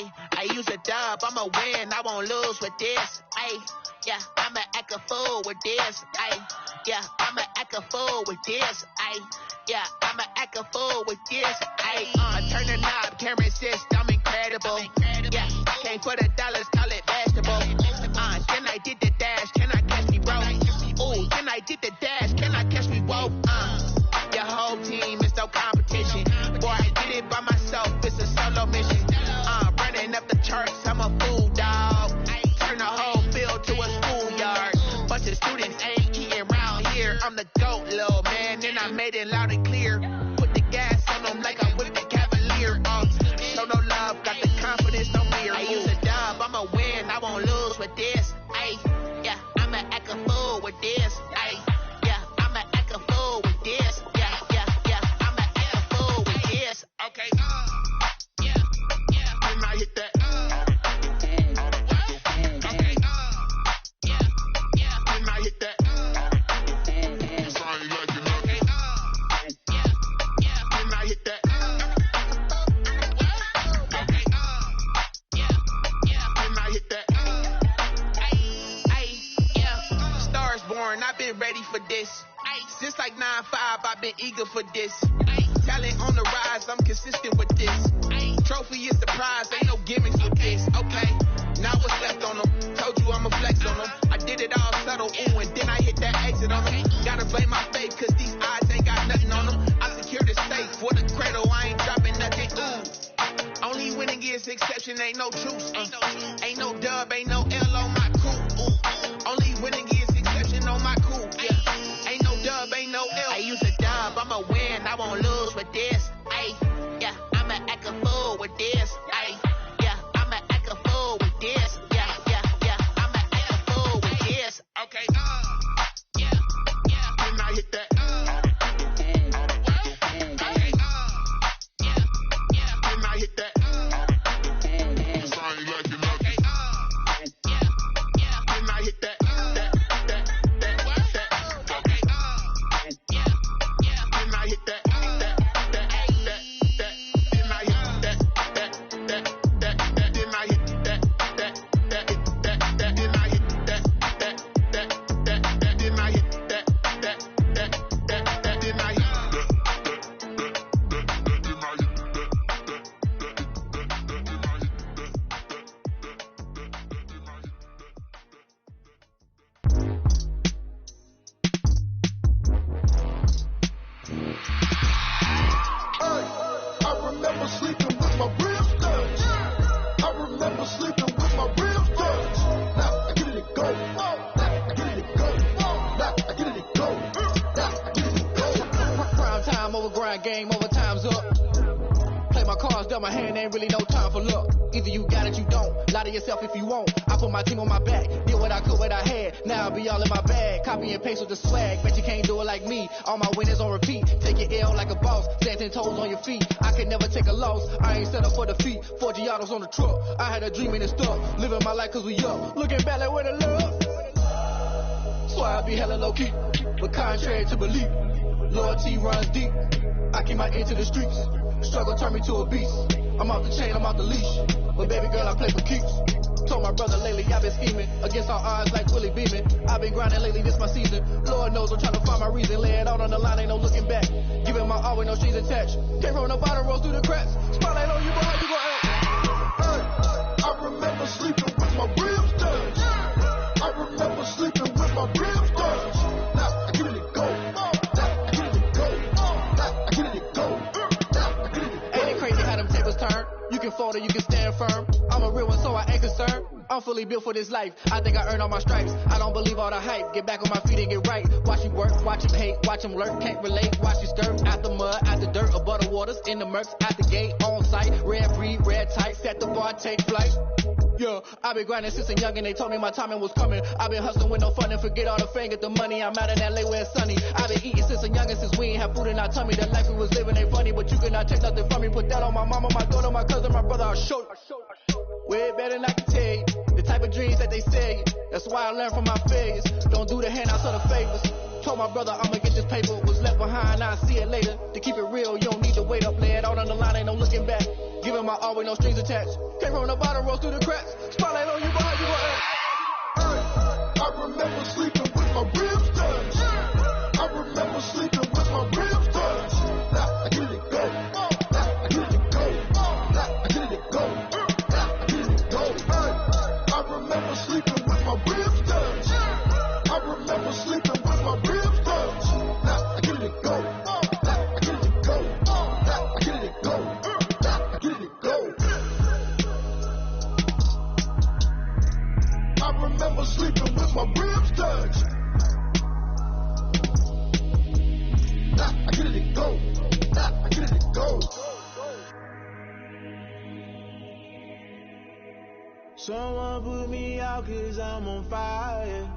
Ay, I use a dub, I'ma win, I won't lose with this. Ay, yeah, I'ma act a fool with this. Ay, yeah, I'ma act a fool with this. Ay, yeah, I'ma act a fool with this. Ay, turn the knob, can't resist, I'm incredible. Yeah, can't put a dollars, call it vegetable. Then I did the dash, can I catch me, bro? Ooh, then I did the dash, can I catch me, whoa? Your whole team is no competition. Boy, I did it by myself, it's a solo mission. Running up the charts, I'm a fool, dog. Turn the whole field to a schoolyard. Bunch of students ain't eating round here. I'm the GOAT, little man, and I made it loud and clear. Put the gas on them like I'm with the Cavalier. Show no love, got the confidence, no fear. I use a dub, I'ma win, I won't lose with this. Ay, yeah, I'ma act a fool with this. Ay, yeah, I'ma act a fool with this. Yeah, yeah, yeah, I'ma act a fool with this. Okay, yeah, yeah, when I hit that. Okay, yeah, yeah, when I hit that. I've been ready for this. Since like 9-5, I've been eager for this. Talent on the rise, I'm consistent with this. Trophy is the prize, ain't no gimmicks with this. Okay, now what's left on them? Told you I'ma flex on them. I did it all subtle, ooh, and then I hit that exit on them. Gotta blame my fate, cause these eyes ain't got nothing on them. I secured the stake for the cradle, I ain't dropping nothing, ooh. Only winning is exception, ain't no truce. Ain't no dub, ain't no L on my crew, ooh. Only winning is on my cool, yeah. Ain't no dub, ain't no L. I use a dub, I'ma win, I won't lose with this. Ay, yeah, I'ma act a fool with this. Ay, yeah, I'ma act a fool with this. Yeah, yeah, yeah, I'ma act a fool with this. Okay, yeah, yeah, when I hit that. Okay, yeah, yeah, when I hit that. Game over, time's up. Play my cards, dealt my hand, ain't really no time for luck. Either you got it, you don't. Lie to yourself if you won't. I put my team on my back, did what I could, what I had. Now I'll be all in my bag, copy and paste with the swag. Bet you can't do it like me. All my winners on repeat. Take your L like a boss, stand 10 toes on your feet. I can never take a loss, I ain't set up for defeat. 4 Giottos on the truck, I had a dream and it stuck. Living my life cause we up, looking back like where the love. So I be hella low key, but contrary to belief, loyalty runs deep. I keep my ear to the streets. Struggle turned me to a beast. I'm off the chain, I'm off the leash. But baby girl, I play for keeps. Told my brother lately I've been scheming against all odds like Willie Beeman. I've been grinding lately, this my season. Lord knows I'm trying to find my reason. Lay it out on the line, ain't no looking back. Giving my all with no strings attached. Came from the bottom, rose through the cracks. Spotlight on you, but how you gon' act? I remember sleeping with my ribs done. I remember sleeping with my ribs done. Now I get it go. Turn. You can fold or you can stand firm. I'm a real one, so I ain't concerned. I'm fully built for this life. I think I earned all my stripes. I don't believe all the hype. Get back on my feet and get right. Watch him work, watch him hate, watch him lurk. Can't relate, watch his skirt. Out the mud, out the dirt, above the waters, in the murks, out the gate, on site. Red free, red tight, set the bar, take flight. Yeah, I've been grinding since a young and they told me my timing was coming. I've been hustling with no fun and forget all the fame, get the money. I'm out in LA where it's sunny. I've been eating since a young and since we ain't have food in our tummy. The life we was living ain't funny, but you cannot take nothing from me. Put that on my mama, my daughter, my cousin, my brother, I'll show you. Way better than I can tell you. The type of dreams that they sell you. That's why I learned from my failures. Don't do the handouts or the favors. Told my brother I'ma get this paper, was left behind, I'll see it later. To keep it real, you don't need to wait up, lay it out on the line, ain't no looking back. Giving my all with no strings attached. Can't run the bottom, roll through the cracks. Spotlight on you, behind you, I remember sleeping with my ribs touched. I remember sleeping with my ribs touched. I get it go. I get it go. I get it go. I get it go. I remember sleeping with my ribs touched. I remember sleeping with my ribs touched. I get it go. I get it go. I get it go. I get it go. I remember sleeping with my ribs touched. I get it go. I get it go. Someone put me out 'cause I'm on fire.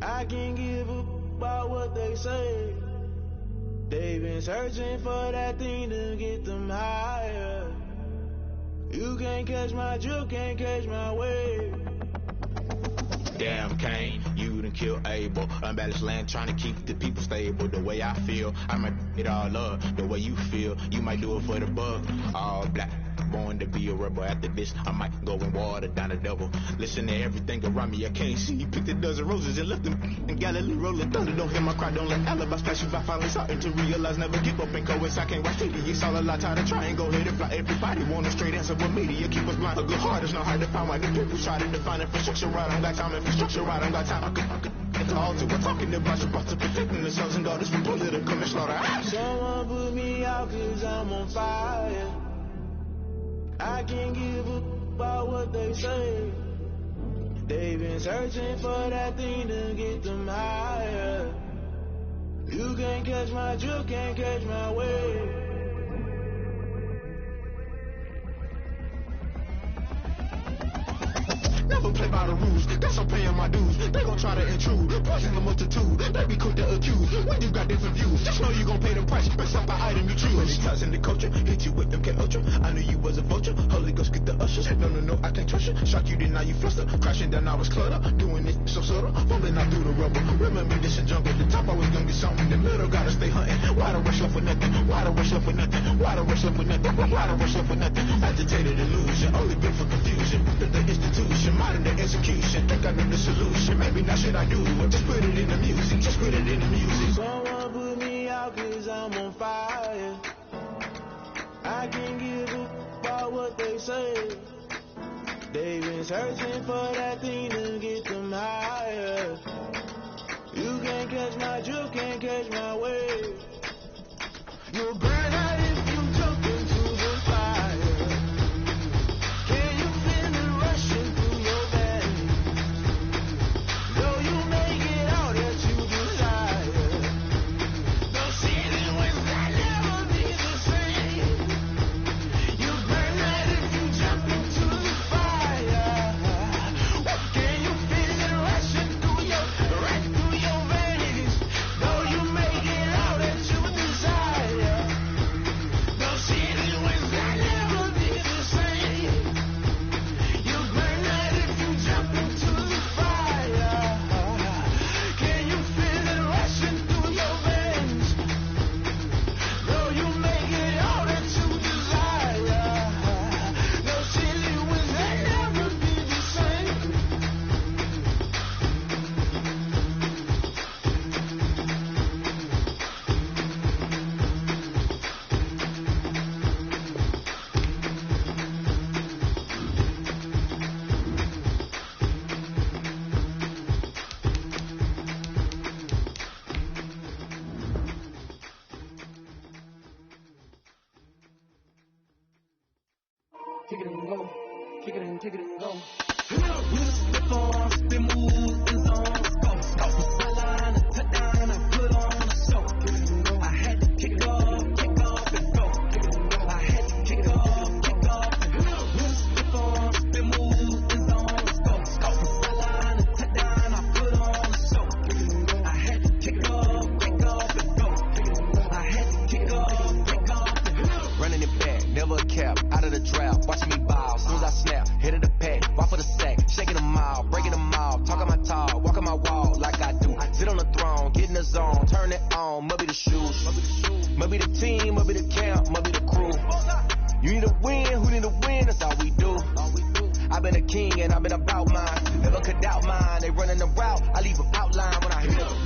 I can't give up about what they say. They've been searching for that thing to get them higher. You can't catch my drift, can't catch my wave. Damn Kane, you done killed Abel. Unbalanced land trying to keep the people stable. The way I feel, I might it all up. The way you feel, you might do it for the bug. All black, born to be a rebel. After this, I might go and water down the devil. Listen to everything around me, I can't see. Picked a dozen roses and left them in Galilee rolling thunder. Don't hear my cry, don't let alibis flash. If I finally starting to realize, never give up and go. I can't watch TV, it's all a lot. Tired of trying, go ahead and fly. Everybody want a straight answer with media. Keep us blind, a good heart is not hard to find. Why the people try to define infrastructure right? I don't got time, infrastructure right, I don't got time. I could it's all to we're talking about your to protecting the sons and daughters from political and slaughter. Someone put me out 'cause I'm on fire. I can't give up about what they say. They've been searching for that thing to get them higher. You can't catch my drift, can't catch my wave. Never play by the rules, guess I'm paying my dues. They gon' try to intrude, poison the multitude. They be quick to accuse, when you got different views. Just know you gon' pay the price, based off the item you choose. When it ties in the culture, hit you with MK Ultra. I knew you was a vulture, Holy Ghost get the ushers. No, I can't trust you. Shock you, then now you fluster. Crashing down, I was clutter. Doing it so subtle, fumbling out through the rubble. Remember this a jungle, the top always gonna be something. The middle gotta stay hunting. Why the rush left with nothing? Why the rush left with nothing? Why the rush left with nothing? Why the rush left with nothing? Agitated illusion, only built for confusion. The institution, modern day execution. Think I know the solution. Maybe not should I do it? Just put it in the music. Just put it in the music. Someone put me out 'cause I'm on fire. I can't give up about what they say. They've been searching for that thing to get them higher. You can't catch my drift, can't catch my wave. You'll burn out if you jump into the fire. Can you feel it rushing through your veins? Though you make it out that you desire. Those seasons when I never be the same. You burn out if you jump into the fire. Can you feel it rushing through your veins? Though you make it out that you desire. Those seasons when I never be the same. You burn out if you jump into the fire. Can you feel it rushing through your veins? Though you make it all that you desire. Those silly winds they never be the same. Kick it and go. Kick it and go. Running it back, never a cap, out of the drought. Watch me ball, soon as I snap, head of the pack, walk for the sack, shaking them out. mind. They running the route, I leave them outline when I hit them.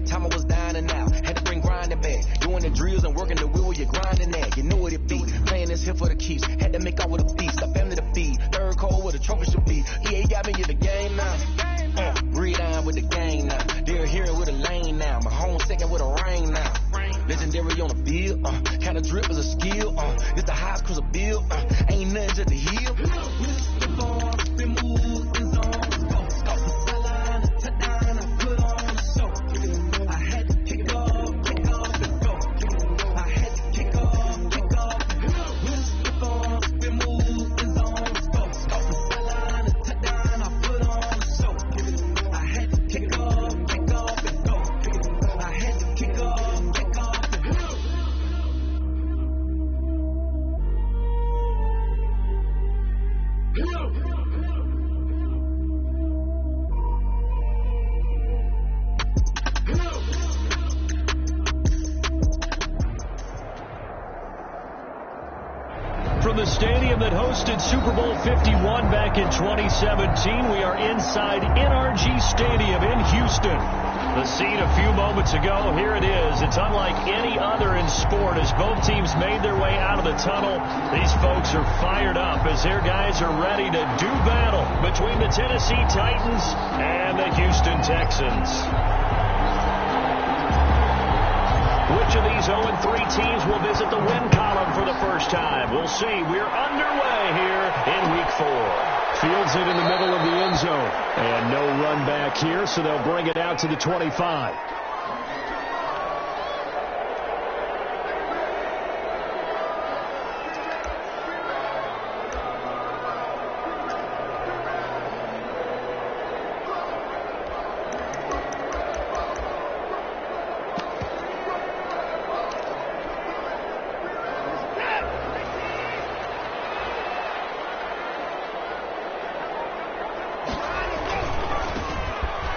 Time I was dying out, had to bring grinding back. Doing the drills and working the wheel where you're grinding at. You know what it be, playing this here for the keeps. Had to make out with a feast, a family to feed. Third cold where the trophy should be. EA got me in the game now. Breed on with the gang now. They're here with a lane now. My home second with a rain now. Legendary on the field, kind of drip is a skill. It's the highest cruiser bill, ain't nothing just the hill. From the stadium that hosted Super Bowl 51 back in 2017, we are inside NRG Stadium in Houston. The scene a few moments ago, here it is. It's unlike any other in sport as both teams made their way out of the tunnel. These folks are fired up as their guys are ready to do battle between the Tennessee Titans and the Houston Texans. Which of these 0-3 teams will visit the win column for the first time? We'll see. We're underway here in Week 4. Fields it in the middle of the end zone. And no run back here, so they'll bring it out to the 25.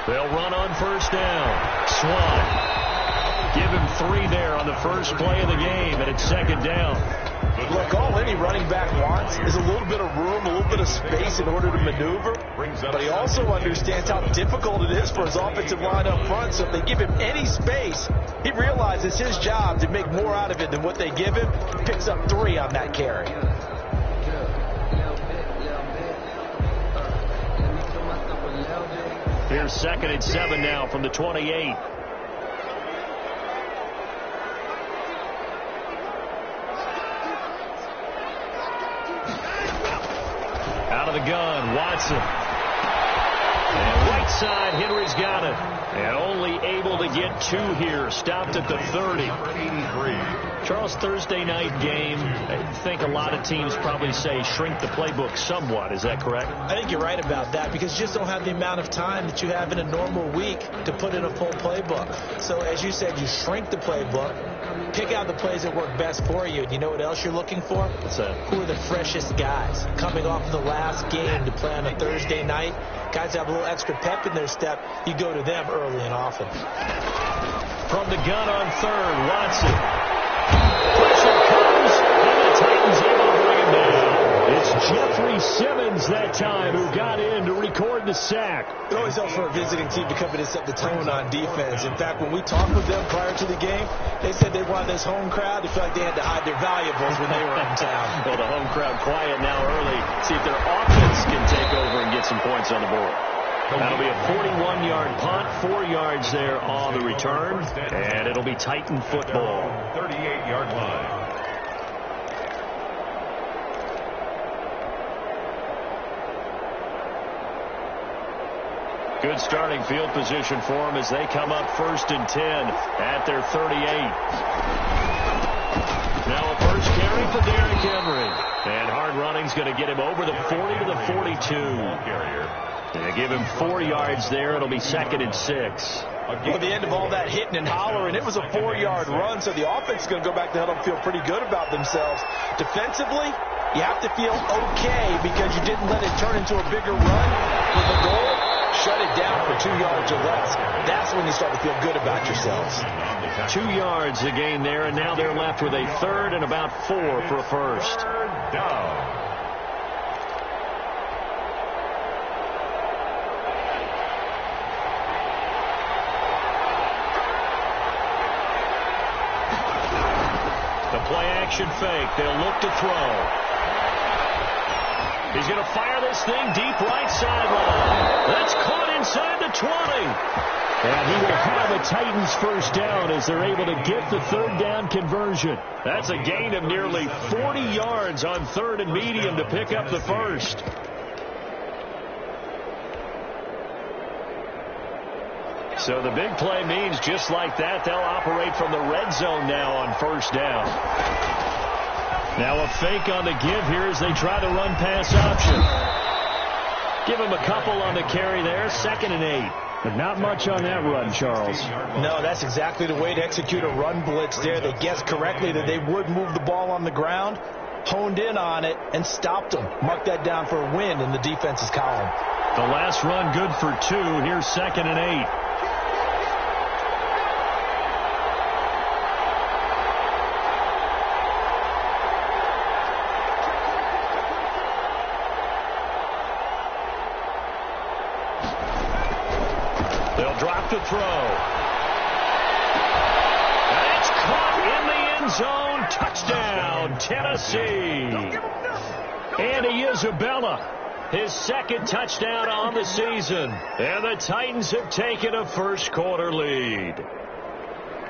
They'll run on first down. Swan. Give him 3 there on the first play of the game, and it's second down. Look, all any running back wants is a little bit of room, a little bit of space in order to maneuver. But he also understands how difficult it is for his offensive line up front. So if they give him any space, he realizes his job to make more out of it than what they give him. Picks up 3 on that carry. Here's 2nd and 7 now from the 28. Out of the gun, Watson. And right side, Henry's got it. And only able to get 2 here. Stopped at the 30. Charles, Thursday night game, I think a lot of teams probably say shrink the playbook somewhat. Is that correct? I think you're right about that because you just don't have the amount of time that you have in a normal week to put in a full playbook. So as you said, you shrink the playbook, pick out the plays that work best for you. And you know what else you're looking for? What's that? Who are the freshest guys coming off the last game to play on a Thursday night? Guys have a little extra pep in their step. You go to them early and often. From the gun on 3rd, Watson. Pressure comes, and the Titans able to bring him down. It's Jeffrey Simmons that time who got in to record the sack. It always helps for a visiting team to come in and set the tone on defense. In fact, when we talked with them prior to the game, they said they wanted this home crowd to feel like they had to hide their valuables when they were in town. Well, the home crowd quiet now early. See if their offense can take over and get some points on the board. That'll be a 41-yard punt, 4 yards there on the return, and it'll be Titan football. 38-yard line. Good starting field position for them as they come up 1st and 10 at their 38. Now a first carry for Derrick Henry. And hard running's going to get him over the 40 to the 42. They give him 4 yards there. It'll be 2nd and 6. Well, the end of all that hitting and hollering, it was a 4-yard run, so the offense is going to go back to the huddle and feel pretty good about themselves. Defensively, you have to feel okay because you didn't let it turn into a bigger run with the goal. Shut it down for 2 yards or less. That's when you start to feel good about yourselves. 2 yards a gain there, and now they're left with a third and about 4 for a first. Third down. The play-action fake. They'll look to throw. He's going to fire this thing deep right sideline. That's caught inside the 20. And he will have a Titans first down as they're able to get the third down conversion. That's a gain of nearly 40 yards on third and medium to pick up the first. So the big play means just like that, they'll operate from the red zone now on first down. Now a fake on the give here as they try to run pass option. Give him a couple on the carry there, 2nd and 8. But not much on that run, Charles. No, that's exactly the way to execute a run blitz there. They guessed correctly that they would move the ball on the ground, honed in on it, and stopped them. Mark that down for a win in the defense's column. The last run good for 2. Here's 2nd and 8. Drop to throw. That's caught in the end zone. Touchdown, Tennessee. Andy Isabella, his 2nd touchdown on the season. And the Titans have taken a first-quarter lead.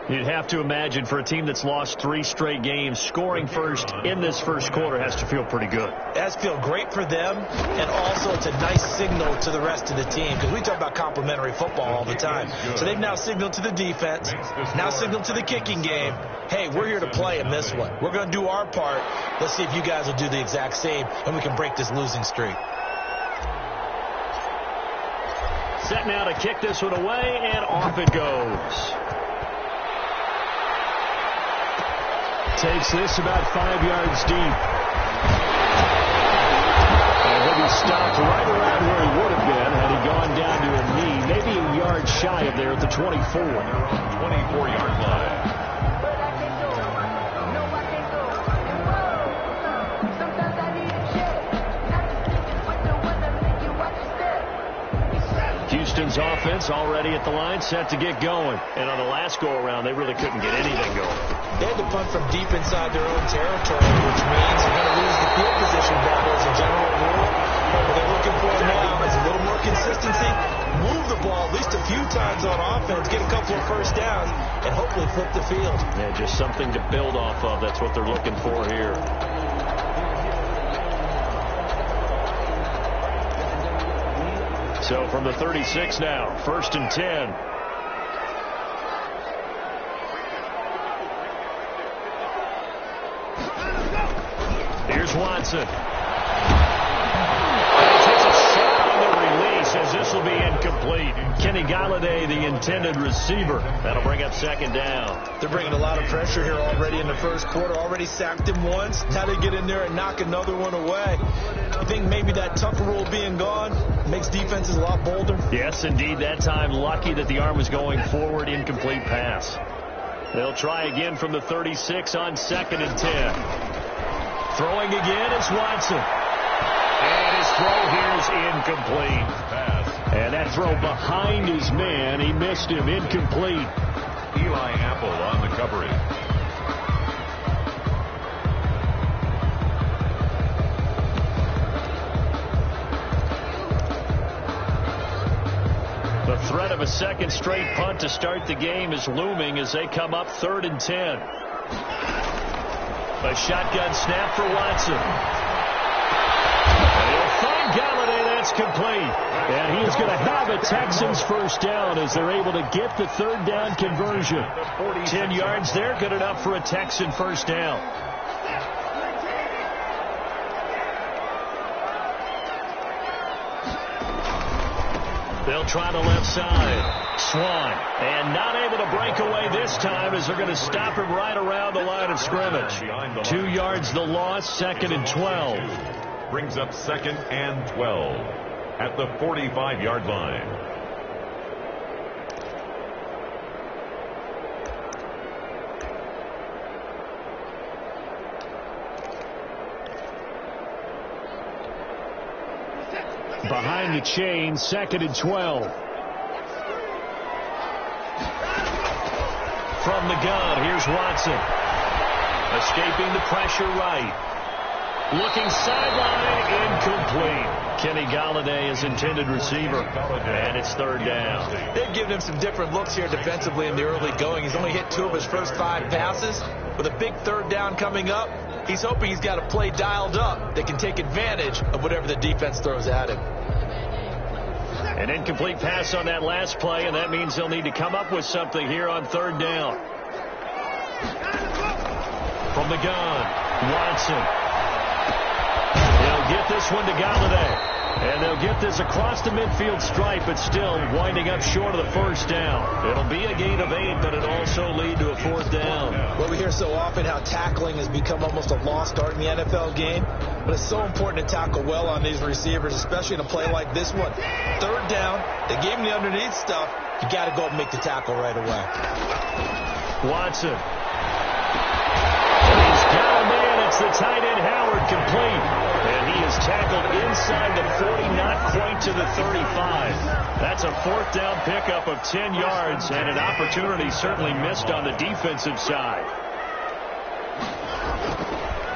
You'd have to imagine for a team that's lost 3 straight games, scoring first in this first quarter has to feel pretty good. It has to feel great for them, and also it's a nice signal to the rest of the team because we talk about complementary football all the time. So they've now signaled to the defense, now signaled to the kicking game, hey, we're here to play in this one. We're going to do our part. Let's see if you guys will do the exact same, and we can break this losing streak. Set now to kick this one away, and off it goes. Takes this about 5 yards deep. And he'll be stopped right around where he would have been had he gone down to a knee, maybe a yard shy of there at the 24. 24-yard line. Houston's offense already at the line, set to get going. And on the last go-around, they really couldn't get anything going. They had to punt from deep inside their own territory, which means they're going to lose the field position battle as a general rule. But what they're looking for now is a little more consistency, move the ball at least a few times on offense, get a couple of first downs, and hopefully flip the field. Yeah, just something to build off of. That's what they're looking for here. So from the 36 now, 1st and 10. Here's Watson. Takes a shot on the release as this will be incomplete. Kenny Galladay, the intended receiver. That'll bring up 2nd down. They're bringing a lot of pressure here already in the first quarter. Already sacked him once. Now they get in there and knock another one away. You think maybe that Tucker rule being gone makes defenses a lot bolder? Yes, indeed. That time lucky that the arm was going forward. Incomplete pass. They'll try again from the 36 on 2nd and 10. Throwing again is Watson. And his throw here is incomplete. And that throw behind his man, he missed him. Incomplete. Eli Apple on the coverage. The threat of a 2nd straight punt to start the game is looming as they come up 3rd and 10. A shotgun snap for Watson. They'll find Galladay. That's complete. And he is going to have a Texans first down as they're able to get the 3rd down conversion. 10 yards there, good enough for a Texan first down. They'll They'll try the left side. Swan. And not able to break away this time as they're going to stop him right around the line of scrimmage. 2 yards the loss, 2nd and 12. Brings up 2nd and 12 at the 45-yard line. Behind the chain, 2nd and 12. From the gun, here's Watson. Escaping the pressure right. Looking sideline, incomplete. Kenny Galladay is intended receiver, and it's 3rd down. They've given him some different looks here defensively in the early going. He's only hit 2 of his first 5 passes. With a big 3rd down coming up, he's hoping he's got a play dialed up that can take advantage of whatever the defense throws at him. An incomplete pass on that last play, and that means they'll need to come up with something here on 3rd down. From the gun, Watson. They'll get this one to Galladay. And they'll get this across the midfield stripe, but still winding up short of the 1st down. It'll be a gain of 8, but it'll also lead to a 4th down. Well, we hear so often how tackling has become almost a lost art in the NFL game, but it's so important to tackle well on these receivers, especially in a play like this one. 3rd down, they gave him the underneath stuff. You got to go and make the tackle right away. Watson. He's got a man. It's the tight end Howard complete. And he is tackled inside the 40, not quite to the 35. That's a 4th down pickup of 10 yards and an opportunity certainly missed on the defensive side.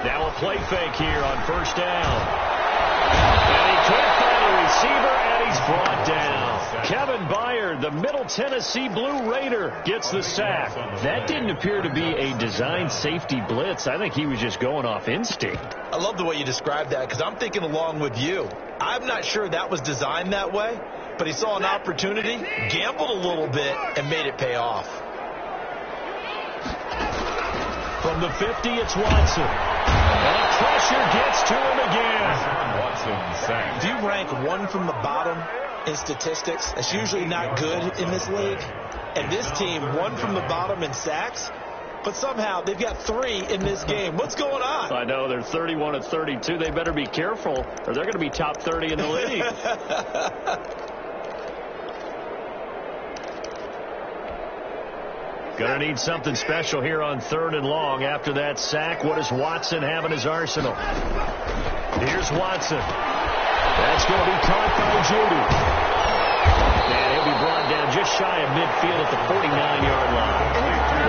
Now a play fake here on 1st down. And he can't find a receiver, and he's brought down. Kevin Byard, the Middle Tennessee Blue Raider, gets the sack. That didn't appear to be a designed safety blitz. I think he was just going off instinct. I love the way you described that because I'm thinking along with you. I'm not sure that was designed that way, but he saw an opportunity, gambled a little bit, and made it pay off. From the 50, it's Watson. And pressure gets to him again. Watson sacked. If you rank 1 from the bottom in statistics, that's usually not good in this league. And this team, 1 from the bottom in sacks, but somehow they've got 3 in this game. What's going on? I know, they're 31 of 32. They better be careful, or they're going to be top 30 in the league. Going to need something special here on 3rd and long. After that sack, what does Watson have in his arsenal? Here's Watson. That's going to be caught by Judy. And he'll be brought down just shy of midfield at the 49-yard line.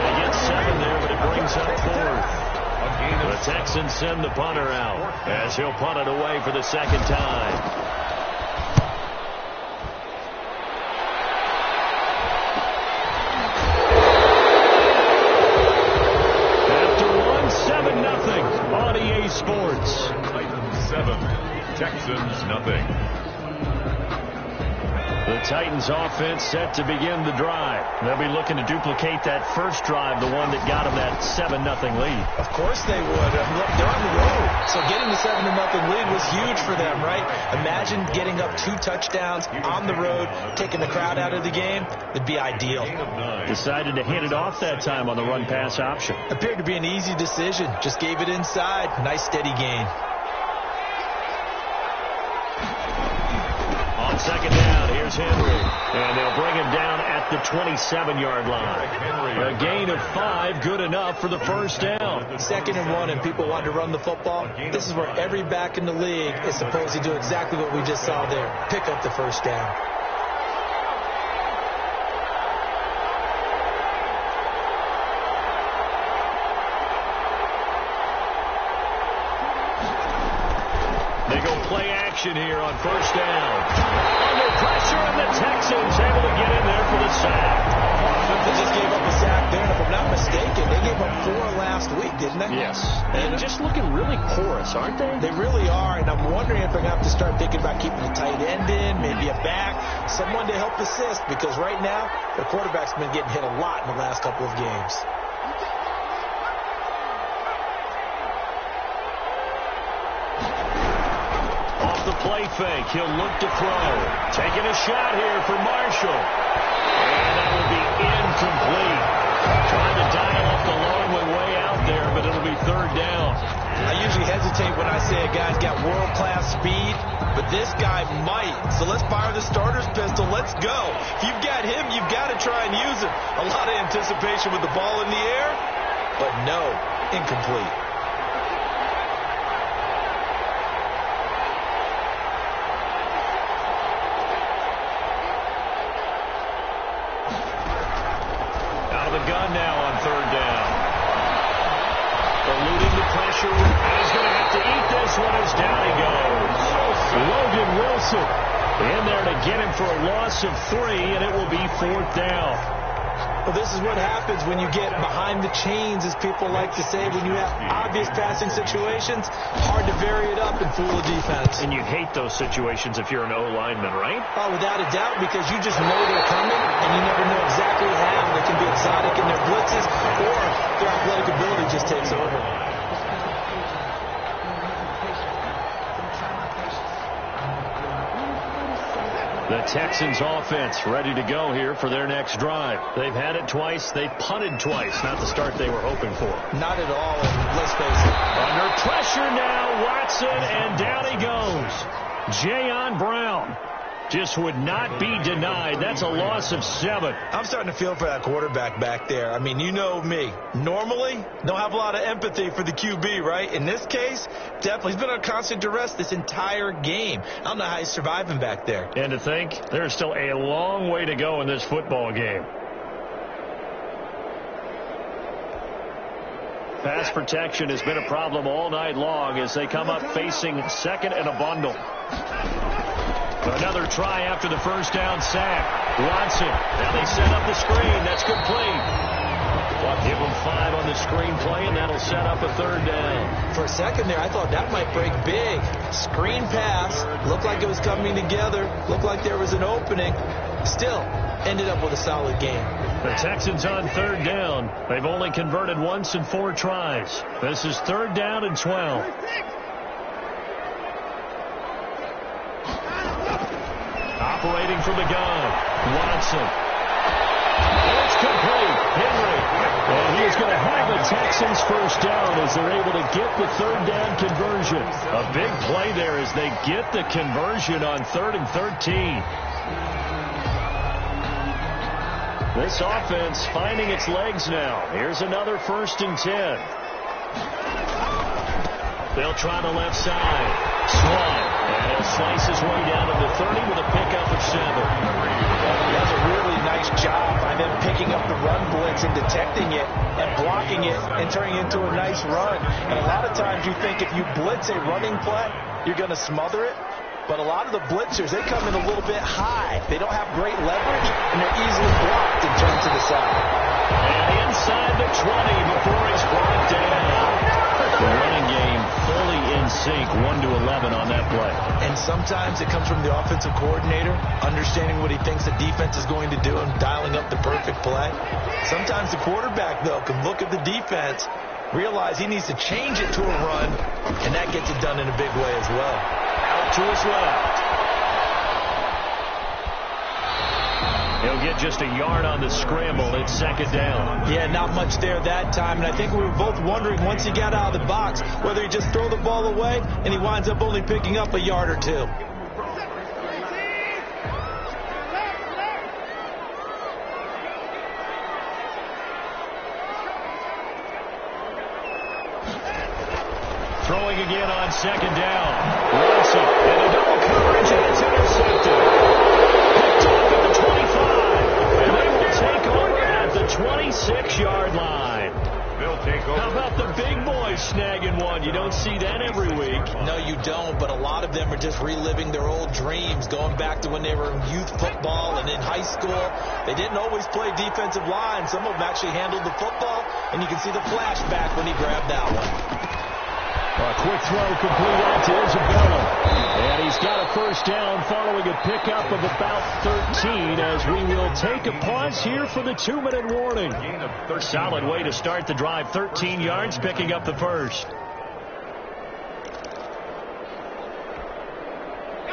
They get 7 there, but it brings up 4th. The Texans send the punter out as he'll punt it away for the 2nd time. On EA Sports. Titans 7, Texans nothing. The Titans offense set to begin the drive. They'll be looking to duplicate that first drive, the one that got them that 7-0 lead. Of course they would. Look, they're on the road. So getting the 7-0 lead was huge for them, right? Imagine getting up 2 touchdowns on the road, taking the crowd out of the game. It'd be ideal. Decided to hand it off that time on the run-pass option. Appeared to be an easy decision. Just gave it inside. Nice steady gain. On 2nd down, here's Henry. And they'll bring him down at the 27-yard line. A gain of 5, good enough for the 1st down. 2nd and 1, and people want to run the football. This is where every back in the league is supposed to do exactly what we just saw there. Pick up the 1st down. They go play action here on 1st down. Under pressure, and the Texans able to get in there for the sack. They just gave up a sack there, and if I'm not mistaken, they gave up 4 last week, didn't they? Yes. And just looking really porous, aren't they? They really are, and I'm wondering if they're going to have to start thinking about keeping a tight end in, maybe a back, someone to help assist, because right now, the quarterback's been getting hit a lot in the last couple of games. Off the play fake. He'll look to throw. Taking a shot here for Marshall. And that will be incomplete. Trying to dial up the long way out there, but it'll be third down. I usually hesitate when I say a guy's got world-class speed, but this guy might. So let's fire the starter's pistol. Let's go. If you've got him, you've got to try and use him. A lot of anticipation with the ball in the air, but no, incomplete. Out of the gun now on third down. Eluding the pressure. He's going to have to eat this one as down he goes. Logan Wilson in there to get him for a loss of 3, and it will be fourth down. Well, this is what happens when you get behind the chains, as people like to say. When you have obvious passing situations, hard to vary it up and fool the defense. And you hate those situations if you're an O-lineman, right? Oh, without a doubt, because you just know they're coming, and you never know exactly how. They can be exotic in their blitzes, or their athletic ability just takes over. The Texans offense ready to go here for their next drive. They've had it twice. They punted twice. Not the start they were hoping for. Not at all. And let's face it. Under pressure now, Watson, and down he goes. Jayon Brown just would not be denied. That's a loss of 7. I'm starting to feel for that quarterback back there. I mean, you know me. Normally, don't have a lot of empathy for the QB, right? In this case, definitely. He's been on constant duress this entire game. I don't know how he's surviving back there. And to think, there's still a long way to go in this football game. Pass protection has been a problem all night long as they come up facing second and a bundle. Another try after the first down sack. Watson. Now they set up the screen. That's complete. Give them 5 on the screen play, and that'll set up a third down. For a second there, I thought that might break big. Screen pass. Looked like it was coming together. Looked like there was an opening. Still, ended up with a solid game. The Texans on third down. They've only converted once in 4 tries. This is third down and 12. Operating from the gun. Watson. It's complete. Henry. And he's going to have the Texans first down as they're able to get the third down conversion. A big play there as they get the conversion on 3rd and 13. This offense finding its legs now. Here's another 1st and 10. They'll try the left side. Swan. And he'll slice his way down to the 30 with a pickup of 7. He does a really nice job by them picking up the run blitz and detecting it and blocking it and turning it into a nice run. And a lot of times you think if you blitz a running play, you're going to smother it. But a lot of the blitzers, they come in a little bit high. They don't have great leverage, and they're easily blocked and turned to the side. And inside the 20 before he's brought down. The running game fully in sync, 1-11 on that play. And sometimes it comes from the offensive coordinator, understanding what he thinks the defense is going to do and dialing up the perfect play. Sometimes the quarterback, though, can look at the defense, realize he needs to change it to a run, and that gets it done in a big way as well. Out to his left. He'll get just a yard on the scramble. It's 2nd down. Yeah, not much there that time. And I think we were both wondering once he got out of the box whether he just throw the ball away, and he winds up only picking up a yard or 2. Throwing again on 2nd down. Watson in a double coverage, and it's intercepted. Picked off at the 25. And they will take over at the 26-yard line. They'll take over. How about the big boys snagging one? You don't see that every week. No, you don't, but a lot of them are just reliving their old dreams, going back to when they were in youth football and in high school. They didn't always play defensive line. Some of them actually handled the football, and you can see the flashback when he grabbed that one. A quick throw complete out to Isabella. And he's got a first down following a pickup of about 13 as we will take a pause here for the 2-minute warning. Solid way to start the drive. 13 yards, picking up the first.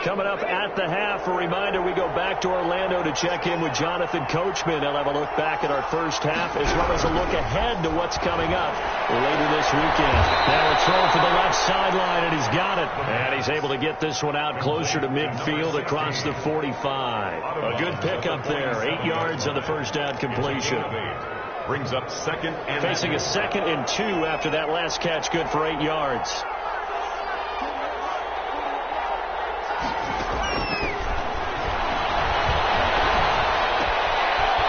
Coming up at the half, a reminder, we go back to Orlando to check in with Jonathan Coachman. He'll have a look back at our first half as well as a look ahead to what's coming up later this weekend. Now a throw to the left sideline, and he's got it. And he's able to get this one out closer to midfield across the 45. A good pickup there. 8 yards on the first down completion. Brings up second and facing a 2nd and 2 after that last catch, good for 8 yards.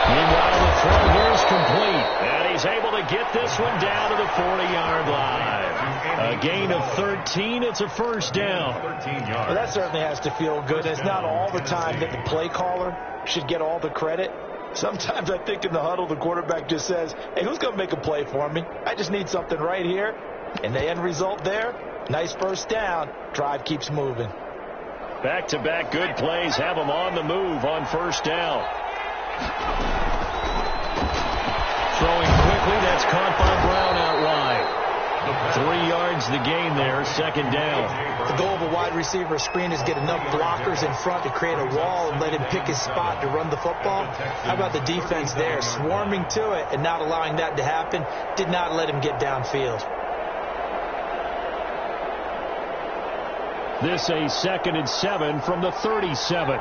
Meanwhile, the throw here is complete, and he's able to get this one down to the 40-yard line. A gain of 13. It's a first down. 13 yards. Well, that certainly has to feel good. It's not all the time that the play caller should get all the credit. Sometimes I think in the huddle, the quarterback just says, hey, who's going to make a play for me? I just need something right here. And the end result there, nice first down. Drive keeps moving. Back-to-back good plays have them on the move on first down. Throwing quickly, that's caught by Brown out wide. 3 yards the gain there, second down. The goal of a wide receiver screen is get enough blockers in front to create a wall and let him pick his spot to run the football. How about the defense there, swarming to it and not allowing that to happen? Did not let him get downfield. This a 2nd and 7 from the 37.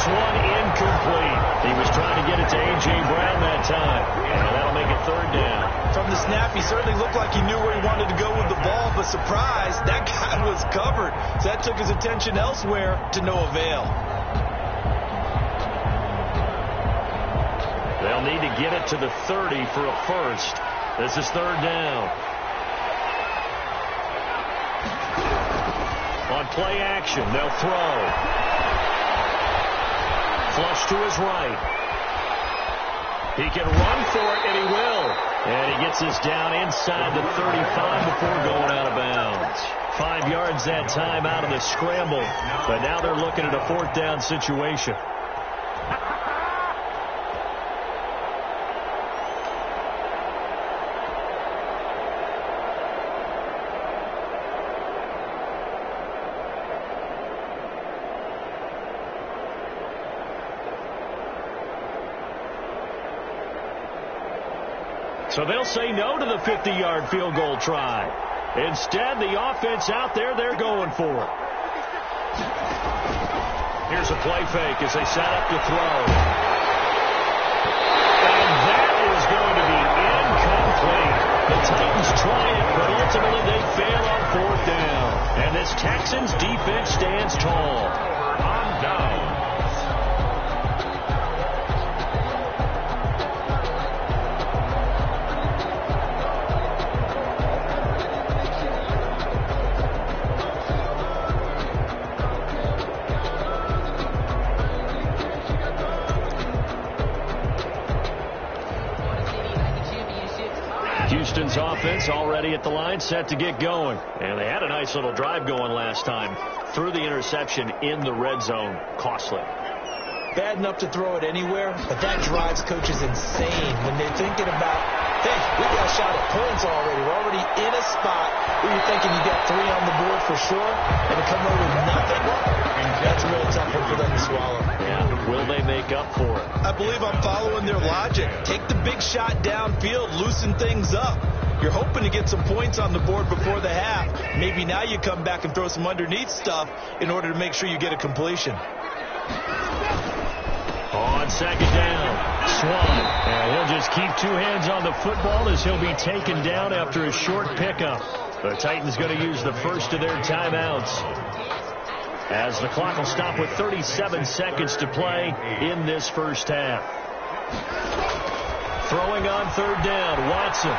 One incomplete. He was trying to get it to A.J. Brown that time. And that'll make it third down. From the snap, he certainly looked like he knew where he wanted to go with the ball, but surprise, that guy was covered. So that took his attention elsewhere to no avail. They'll need to get it to the 30 for a first. This is third down. On play action, they'll throw. Flush to his right. He can run for it, and he will. And he gets this down inside the 35 before going out of bounds. 5 yards that time out of the scramble. But now they're looking at a fourth down situation. So they'll say no to the 50-yard field goal try. Instead, the offense out there, they're going for it. Here's a play fake as they set up to throw. And that is going to be incomplete. The Titans try it, but ultimately they fail on fourth down. And this Texans defense stands tall. On down. Houston's offense already at the line, set to get going. And they had a nice little drive going last time. Threw the interception in the red zone. Costly. Bad enough to throw it anywhere, but that drives coaches insane when they're thinking about, hey, we got a shot at points already. We're already in a spot where you're thinking you got 3 on the board for sure, and to come over with nothing, that's a real tough one for them to swallow. Yeah, will they make up for it? I believe I'm following their logic. Take the big shot downfield, loosen things up. You're hoping to get some points on the board before the half. Maybe now you come back and throw some underneath stuff in order to make sure you get a completion. On second down, Swan. And he'll just keep 2 hands on the football as he'll be taken down after a short pickup. The Titans going to use the first of their timeouts, as the clock will stop with 37 seconds to play in this first half. Throwing on third down, Watson.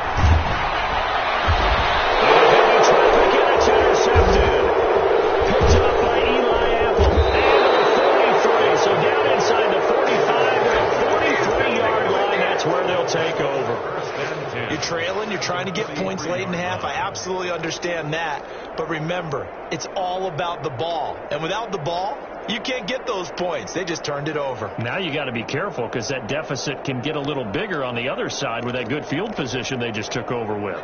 Heavy traffic, and it's intercepted. Picked up by Eli Apple. And 43, so down inside the 45 and a 43-yard line. That's where they'll take over. You're trailing, you're trying to get points late in the half. I absolutely understand that. But remember, it's all about the ball. And without the ball, You can't get those points. They just turned it over. Now you got to be careful because that deficit can get a little bigger on the other side with that good field position they just took over with.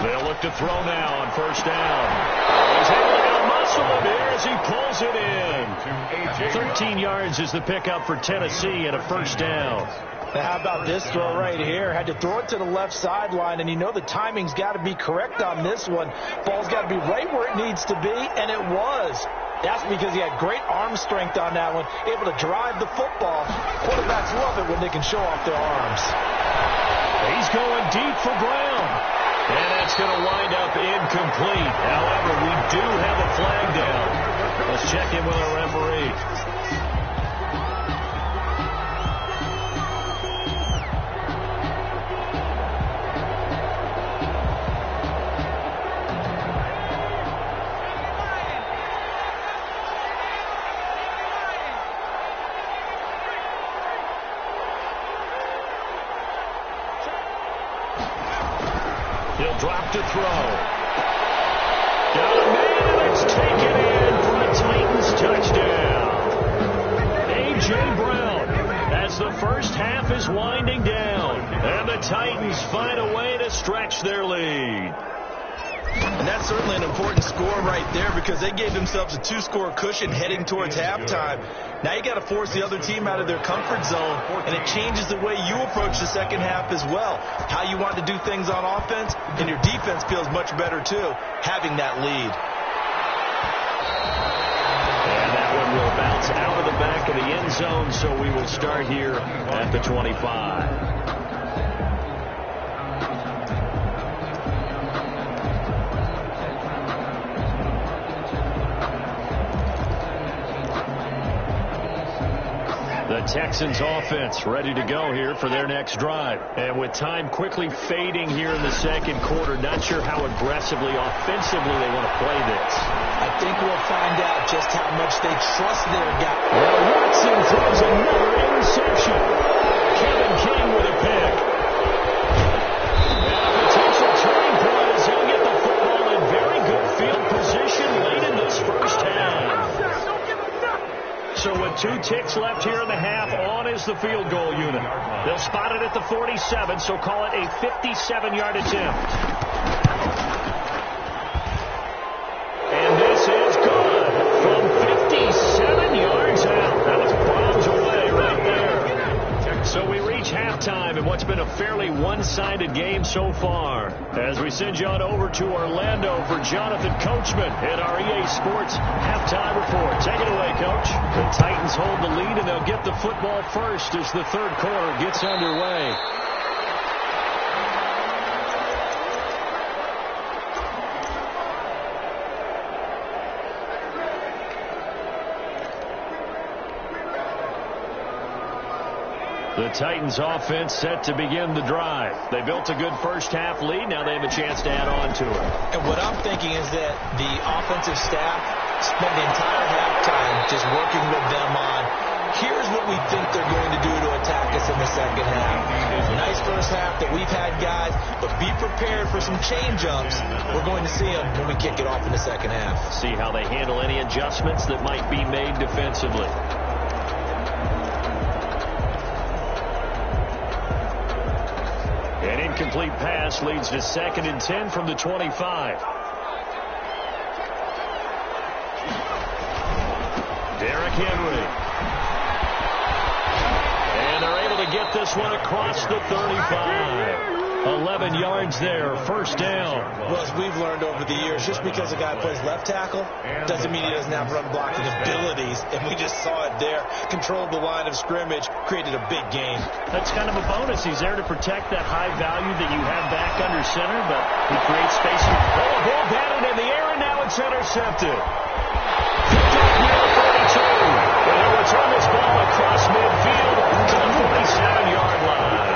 They'll look to throw now on first down. He's able to out-muscle him here as he pulls it in. 13 yards is the pickup for Tennessee and a first down. Now, how about this throw right here? Had to throw it to the left sideline, and you know the timing's got to be correct on this one. Ball's got to be right where it needs to be, and it was. That's because he had great arm strength on that one, able to drive the football. Quarterbacks love it when they can show off their arms. He's going deep for Brown. And that's going to wind up incomplete. However, we do have a flag down. Let's check in with our referee. He'll drop to throw. Got a man, and it's taken in for the Titans touchdown. A.J. Brown, as the first half is winding down, and the Titans find a way to stretch their lead. And that's certainly an important score right there because they gave themselves a 2-score cushion heading towards halftime. Now you got to force the other team out of their comfort zone, and it changes the way you approach the second half as well. How you want to do things on offense, and your defense feels much better too, having that lead. And that one will bounce out of the back of the end zone, so we will start here at the 25. The Texans offense ready to go here for their next drive. And with time quickly fading here in the second quarter, not sure how aggressively, offensively they want to play this. I think we'll find out just how much they trust their guy. Well, Watson throws another interception. Kevin King with a pick. And a potential turning point as he'll get the football in very good field position late in this first half. So with 2 ticks left here in the half, on is the field goal unit. They'll spot it at the 47, so call it a 57-yard attempt. And this is good from 57 yards out. That was bombs away right there. So we reach halftime in what's been a fairly one-sided game so far. As we send you on over to Orlando for Jonathan Coachman in our EA Sports halftime report. Take it away, Coach. The Titans hold the lead, and they'll get the football first as the third quarter gets underway. The Titans offense set to begin the drive. They built a good first half lead. Now they have a chance to add on to it. And what I'm thinking is that the offensive staff spent the entire halftime just working with them on, here's what we think they're going to do to attack us in the second half. Nice first half that we've had, guys, but be prepared for some change-ups. We're going to see them when we kick it off in the second half. See how they handle any adjustments that might be made defensively. An incomplete pass leads to 2nd and 10 from the 25. Derrick Henry. And they're able to get this one across the 35. 11 yards there, first down. Well, as we've learned over the years, just because a guy plays left tackle doesn't mean he doesn't have run blocking abilities. And we just saw it there. Controlled the line of scrimmage, created a big gain. That's kind of a bonus. He's there to protect that high value that you have back under center, but he creates space. Oh, ball batted in the air, and now it's intercepted. Picked up near the 42. And they'll return this ball across midfield to the 47-yard line.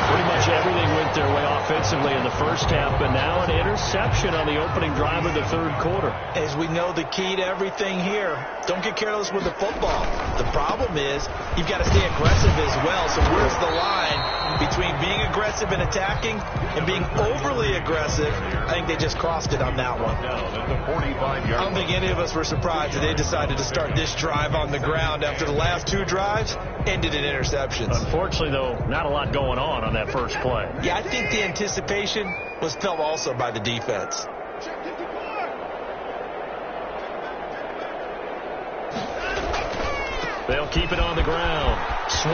Pretty much everything went out their way offensively in the first half, but now an interception on the opening drive of the third quarter. As we know, the key to everything here, don't get careless with the football. The problem is you've got to stay aggressive as well. So where's the line between being aggressive and attacking and being overly aggressive? I think they just crossed it on that one. I don't think any of us were surprised that they decided to start this drive on the ground after the last two drives ended in interceptions. Unfortunately, though, not a lot going on that first play. Yeah, I think the anticipation was felt also by the defense. They'll keep it on the ground. Swan.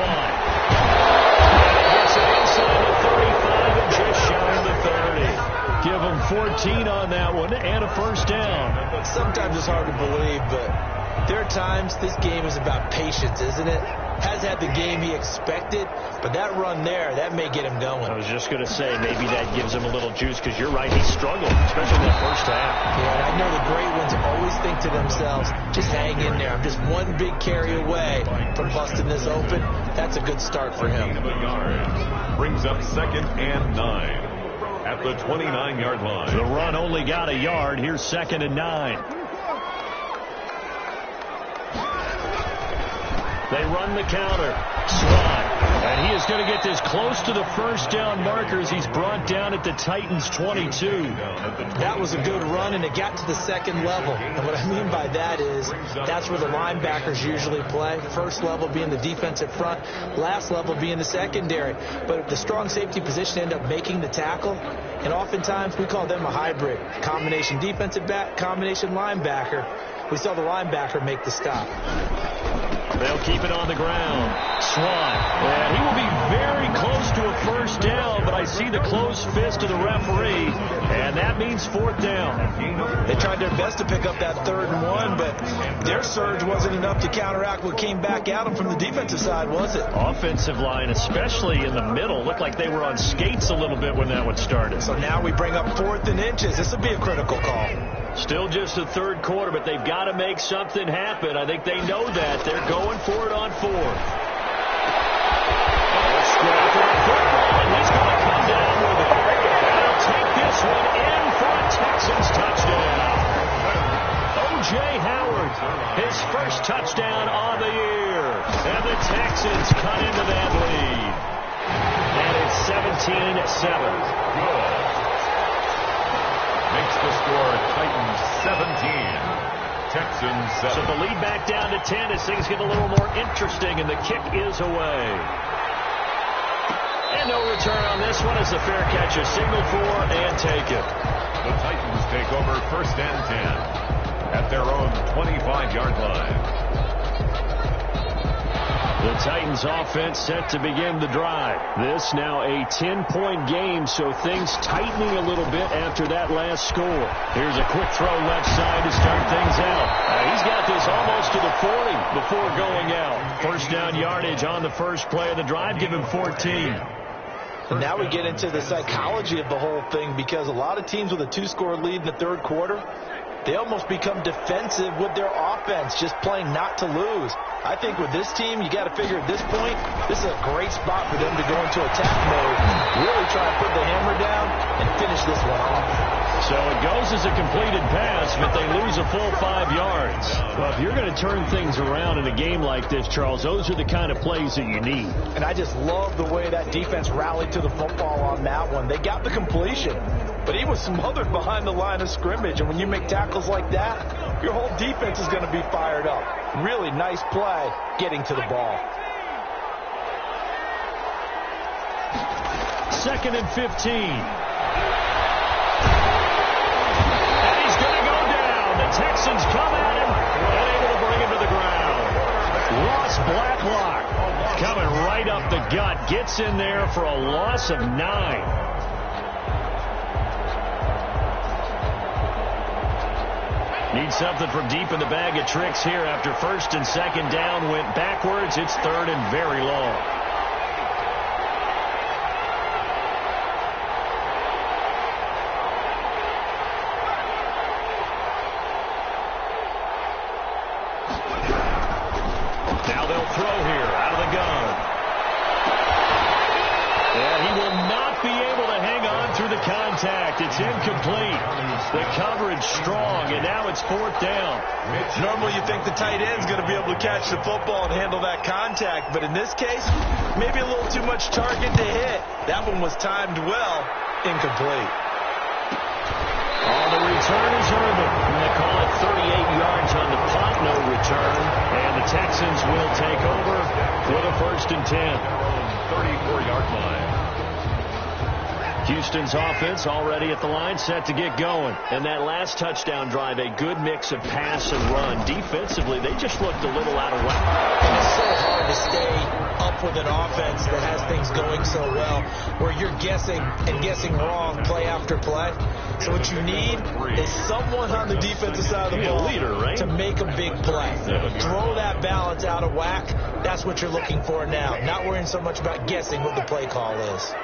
Gets it inside the 35 and just shy of the 30. Give them 14 on that one and a first down. Sometimes it's hard to believe, but there are times this game is about patience, isn't it? Has had the game he expected, but that run there, that may get him going. I was just going to say, maybe that gives him a little juice, because you're right, he struggled, especially in that first half. Yeah, and I know the great ones always think to themselves, just hang in there. I'm just one big carry away from busting this open. That's a good start for him. Brings up 2nd and 9 at the 29-yard line. The run only got a yard. Here's 2nd and 9. They run the counter. Swan. And he is going to get this close to the first down markers. He's brought down at the Titans 22. That was a good run, and it got to the second level. And what I mean by that is that's where the linebackers usually play. First level being the defensive front, last level being the secondary. But the strong safety position end up making the tackle, and oftentimes we call them a hybrid. Combination defensive back, combination linebacker. We saw the linebacker make the stop. They'll keep it on the ground. Swan. And he will be very close to a first down, but I see the closed fist of the referee, and that means 4th down. They tried their best to pick up that 3rd and 1, but their surge wasn't enough to counteract what came back at them from the defensive side, was it? Offensive line, especially in the middle, looked like they were on skates a little bit when that one started. So now we bring up 4th and inches. This will be a critical call. Still just the third quarter, but they've got to make something happen. I think they know that. They're going for it on 4th. And he's going to come down with it. And he'll take this one in for a Texans touchdown. O.J. Howard, his first touchdown on the year. And the Texans cut into that lead. And it's 17-7. Good. Makes the score Titans 17, Texans 7. So the lead back down to 10 as things get a little more interesting, and the kick is away. And no return on this one as the fair catch is signaled for and taken. The Titans take over 1st and 10 at their own 25-yard line. The Titans offense set to begin the drive. This now a 10-point game, so things tightening a little bit after that last score. Here's a quick throw left side to start things out. He's got this almost to the 40 before going out. First down yardage on the first play of the drive, give him 14. And now we get into the psychology of the whole thing, because a lot of teams with a 2-score lead in the third quarter, they almost become defensive with their offense, just playing not to lose. I think with this team, you got to figure at this point, this is a great spot for them to go into attack mode, really try and put the hammer down and finish this one off. So it goes as a completed pass, but they lose a full 5 yards. Well, if you're going to turn things around in a game like this, Charles, those are the kind of plays that you need. And I just love the way that defense rallied to the football on that one. They got the completion, but he was smothered behind the line of scrimmage. And when you make tackles like that, your whole defense is going to be fired up. Really nice play getting to the ball. 2nd and 15. And he's going to go down. The Texans come at him and able to bring him to the ground. Ross Blacklock coming right up the gut. Gets in there for a loss of 9. Need something from deep in the bag of tricks here after 1st and 2nd down went backwards. It's 3rd and very long. Now they'll throw here out of the gun. And he will not be able to checked. It's incomplete. The coverage strong, and now it's 4th down. Normally you think the tight end's going to be able to catch the football and handle that contact, but in this case, maybe a little too much target to hit. That one was timed well. Incomplete. The return is Urban. They call it 38 yards on the punt, no return. And the Texans will take over with a 1st and 10. 34-yard line. Houston's offense already at the line, set to get going. And that last touchdown drive, a good mix of pass and run. Defensively, they just looked a little out of whack. It's so hard to stay up with an offense that has things going so well, where you're guessing and guessing wrong play after play. So what you need is someone on the defensive side of the ball to make a big play. Throw that balance out of whack. That's what you're looking for now. Not worrying so much about guessing what the play call is.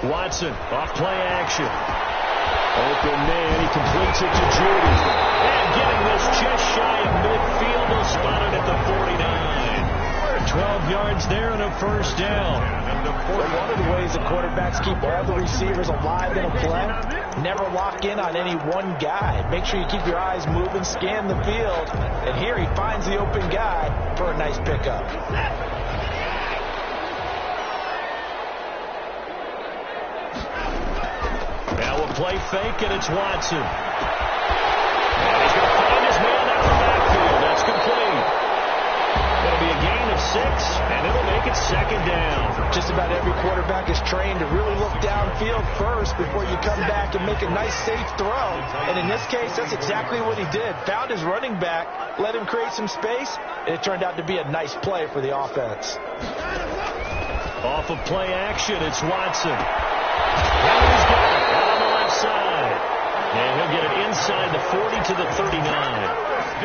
Watson, off play action. Open man, he completes it to Judy. And getting this just shy of midfield, they'll spot it at the 49. 12 yards there and a 1st down. One of the ways the quarterbacks keep all the receivers alive in a play, never lock in on any one guy. Make sure you keep your eyes moving, scan the field. And here he finds the open guy for a nice pickup. Play fake, and it's Watson. And he's going to find his man out of the backfield. That's complete. It'll be a gain of 6, and it'll make it 2nd down. Just about every quarterback is trained to really look downfield first before you come back and make a nice, safe throw. And in this case, that's exactly what he did. Found his running back, let him create some space, and it turned out to be a nice play for the offense. Off of play action, it's Watson. And he's got it on the left side. And he'll get it inside the 40 to the 39.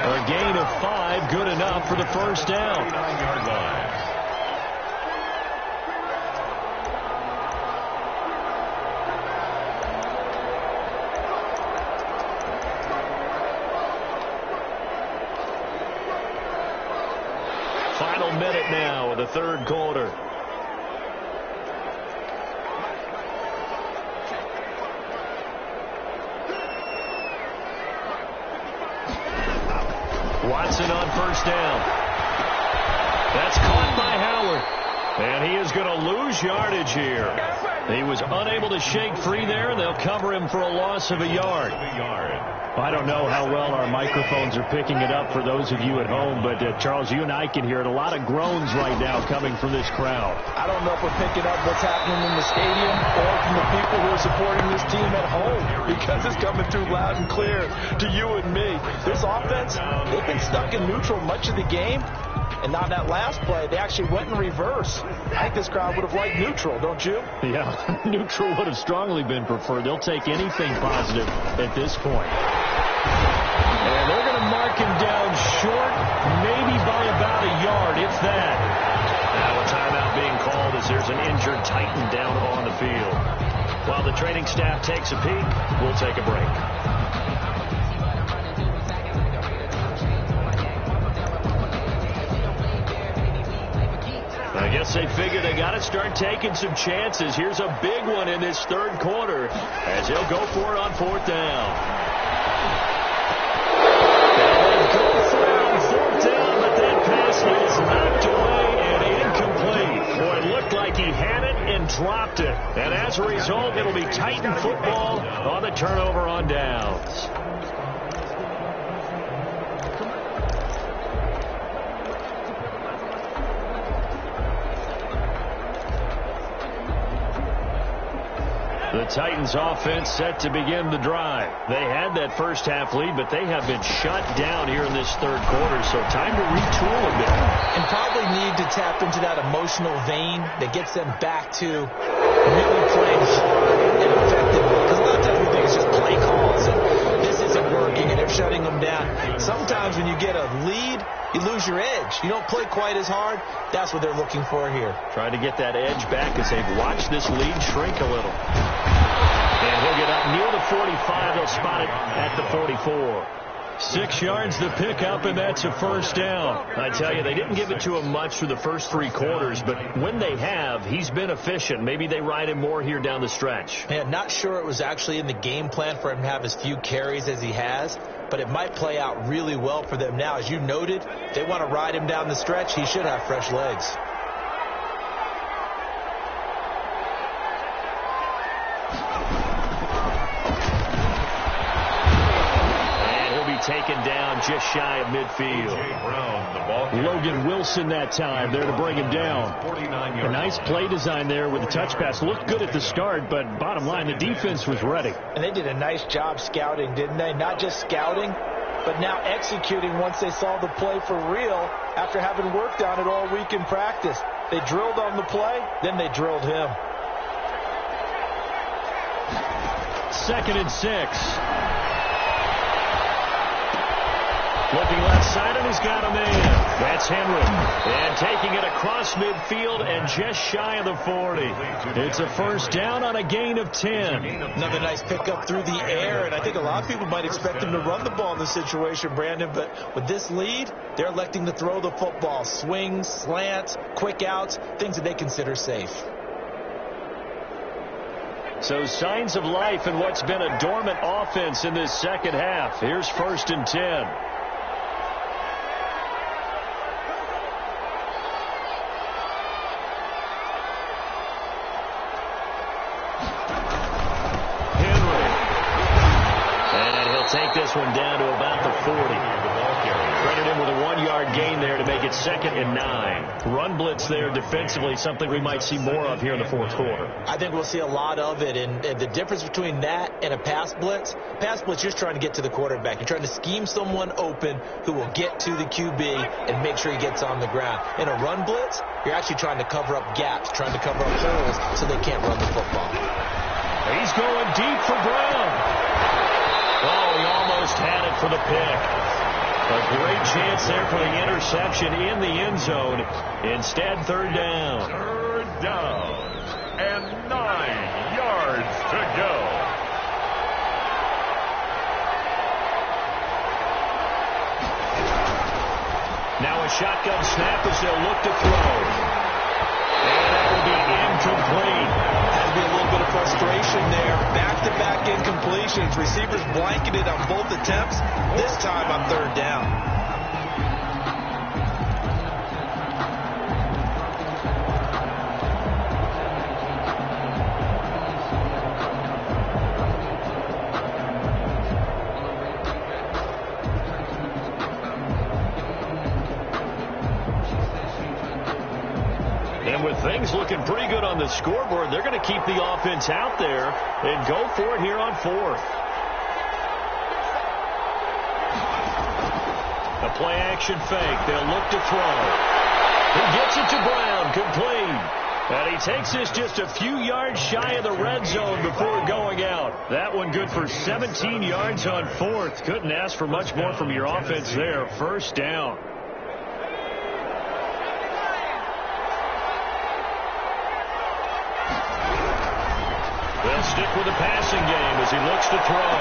A gain of 5, good enough for the 1st down. 39-yard line. Final minute now of the 3rd quarter. Watson on 1st down. That's caught by Howard. And he is going to lose yardage here. He was unable to shake free there, and they'll cover him for a loss of a yard. I don't know how well our microphones are picking it up for those of you at home, but Charles, you and I can hear it. A lot of groans right now coming from this crowd. I don't know if we're picking up what's happening in the stadium or from the people who are supporting this team at home, because it's coming through loud and clear to you and me. This offense, they've been stuck in neutral much of the game. And on that last play, they actually went in reverse. I think this crowd would have liked neutral, don't you? Yeah, neutral would have strongly been preferred. They'll take anything positive at this point. And they're going to mark him down short, maybe by about a yard, if that. Now a timeout being called as there's an injured Titan down on the field. While the training staff takes a peek, we'll take a break. I guess they figured they got to start taking some chances. Here's a big one in this 3rd quarter as he'll go for it on 4th down. They'll go for it on 4th down, but that pass is knocked away and incomplete. Boy, it looked like he had it and dropped it. And as a result, it'll be Titan football on the turnover on downs. The Titans offense set to begin the drive. They had that first half lead, but they have been shut down here in this 3rd quarter, so time to retool a bit. And probably need to tap into that emotional vein that gets them back to really playing hard and effectively. Because a lot of times we think it's just play calls and this isn't working and they're shutting them down. Sometimes when you get a lead, you lose your edge. You don't play quite as hard. That's what they're looking for here. Trying to get that edge back as they've watched this lead shrink a little. And he'll get up near the 45. They'll spot it at the 44. 6 yards the pickup, and that's a first down. I tell you, they didn't give it to him much through the first 3 quarters, but when they have, he's been efficient. Maybe they ride him more here down the stretch. Yeah, not sure it was actually in the game plan for him to have as few carries as he has, but it might play out really well for them now. As you noted, they want to ride him down the stretch. He should have fresh legs. Taken down just shy of midfield. Logan Wilson that time there to bring him down. A nice play design there with the touch pass. Looked good at the start, but bottom line, the defense was ready. And they did a nice job scouting, didn't they? Not just scouting, but now executing once they saw the play for real after having worked on it all week in practice. They drilled on the play, then they drilled him. 2nd and 6. Looking left side, and he's got a man. That's Henry. And taking it across midfield and just shy of the 40. It's a first down on a gain of 10. Another nice pickup through the air, and I think a lot of people might expect him to run the ball in this situation, Brandon, but with this lead, they're electing to throw the football. Swings, slants, quick outs, things that they consider safe. So signs of life in what's been a dormant offense in this second half. Here's 1st and 10. Take this one down to about the 40. Credit him with a 1-yard gain there to make it 2nd and 9. Run blitz there defensively, something we might see more of here in the 4th quarter. I think we'll see a lot of it, and the difference between that and a pass blitz, you're just trying to get to the quarterback. You're trying to scheme someone open who will get to the QB and make sure he gets on the ground. In a run blitz, you're actually trying to cover up gaps, trying to cover up holes so they can't run the football. He's going deep for Brown. Oh, he almost had it for the pick. A great chance there for the interception in the end zone. Instead, 3rd down. 3rd down and 9 yards to go. Now a shotgun snap as they'll look to throw. And that will be incomplete. Be a little bit of frustration there. Back-to-back incompletions. Receivers blanketed on both attempts. This time on 3rd down. With things looking pretty good on the scoreboard, they're going to keep the offense out there and go for it here on 4th. A play-action fake. They'll look to throw. He gets it to Brown, complete. And he takes this just a few yards shy of the red zone before going out. That one good for 17 yards on 4th. Couldn't ask for much more from your offense there. 1st down. They'll stick with the passing game as he looks to throw.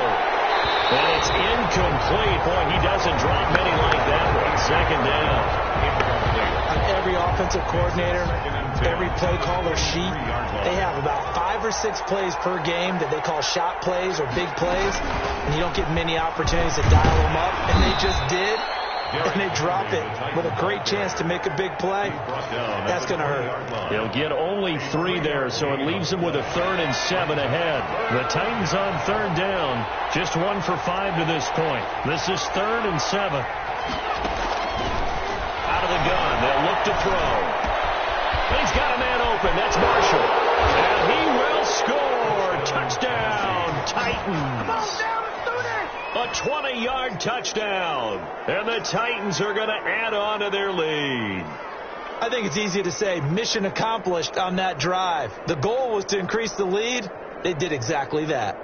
And it's incomplete. Boy, he doesn't drop many like that one. 2nd down. Every offensive coordinator, every play caller sheet, they have about 5 or 6 plays per game that they call shot plays or big plays. And you don't get many opportunities to dial them up. And they just did. And they drop it with a great chance to make a big play. That's going to hurt. They'll get only 3 there, so it leaves them with a 3rd and 7 ahead. The Titans on 3rd down, just 1 for 5 to this point. This is 3rd and 7. Out of the gun, they'll look to throw. He's got a man open. That's Marshall. And he will score. Touchdown, Titans. A 20-yard touchdown. And the Titans are going to add on to their lead. I think it's easy to say mission accomplished on that drive. The goal was to increase the lead. They did exactly that.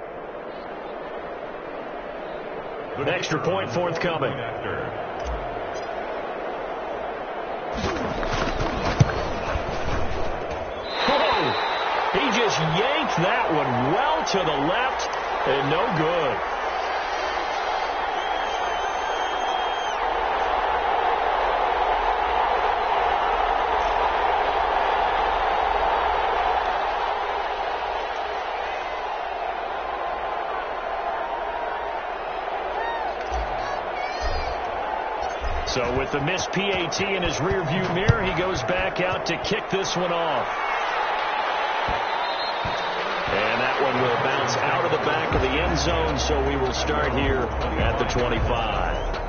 An extra point forthcoming. Whoa! He just yanked that one well to the left and no good. So with the missed PAT in his rearview mirror, he goes back out to kick this one off. And that one will bounce out of the back of the end zone, so we will start here at the 25.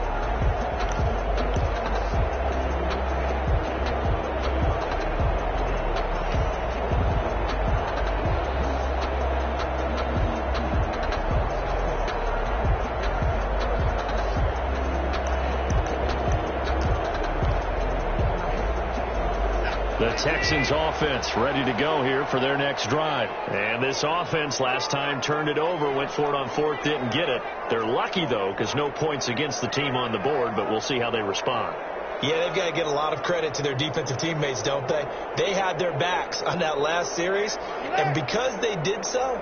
The Texans offense ready to go here for their next drive. And this offense last time turned it over, went for it on fourth, didn't get it. They're lucky, though, because no points against the team on the board, but we'll see how they respond. Yeah, they've got to get a lot of credit to their defensive teammates, don't they? They had their backs on that last series, and because they did so,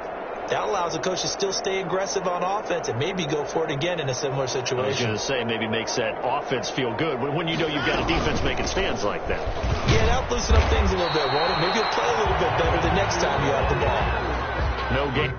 that allows the coach to still stay aggressive on offense and maybe go for it again in a similar situation. I was going to say, maybe makes that offense feel good when you know you've got a defense making stands like that. Yeah, that'll loosen up things a little bit, won't it? Maybe you'll play a little bit better the next time you have the ball. No game.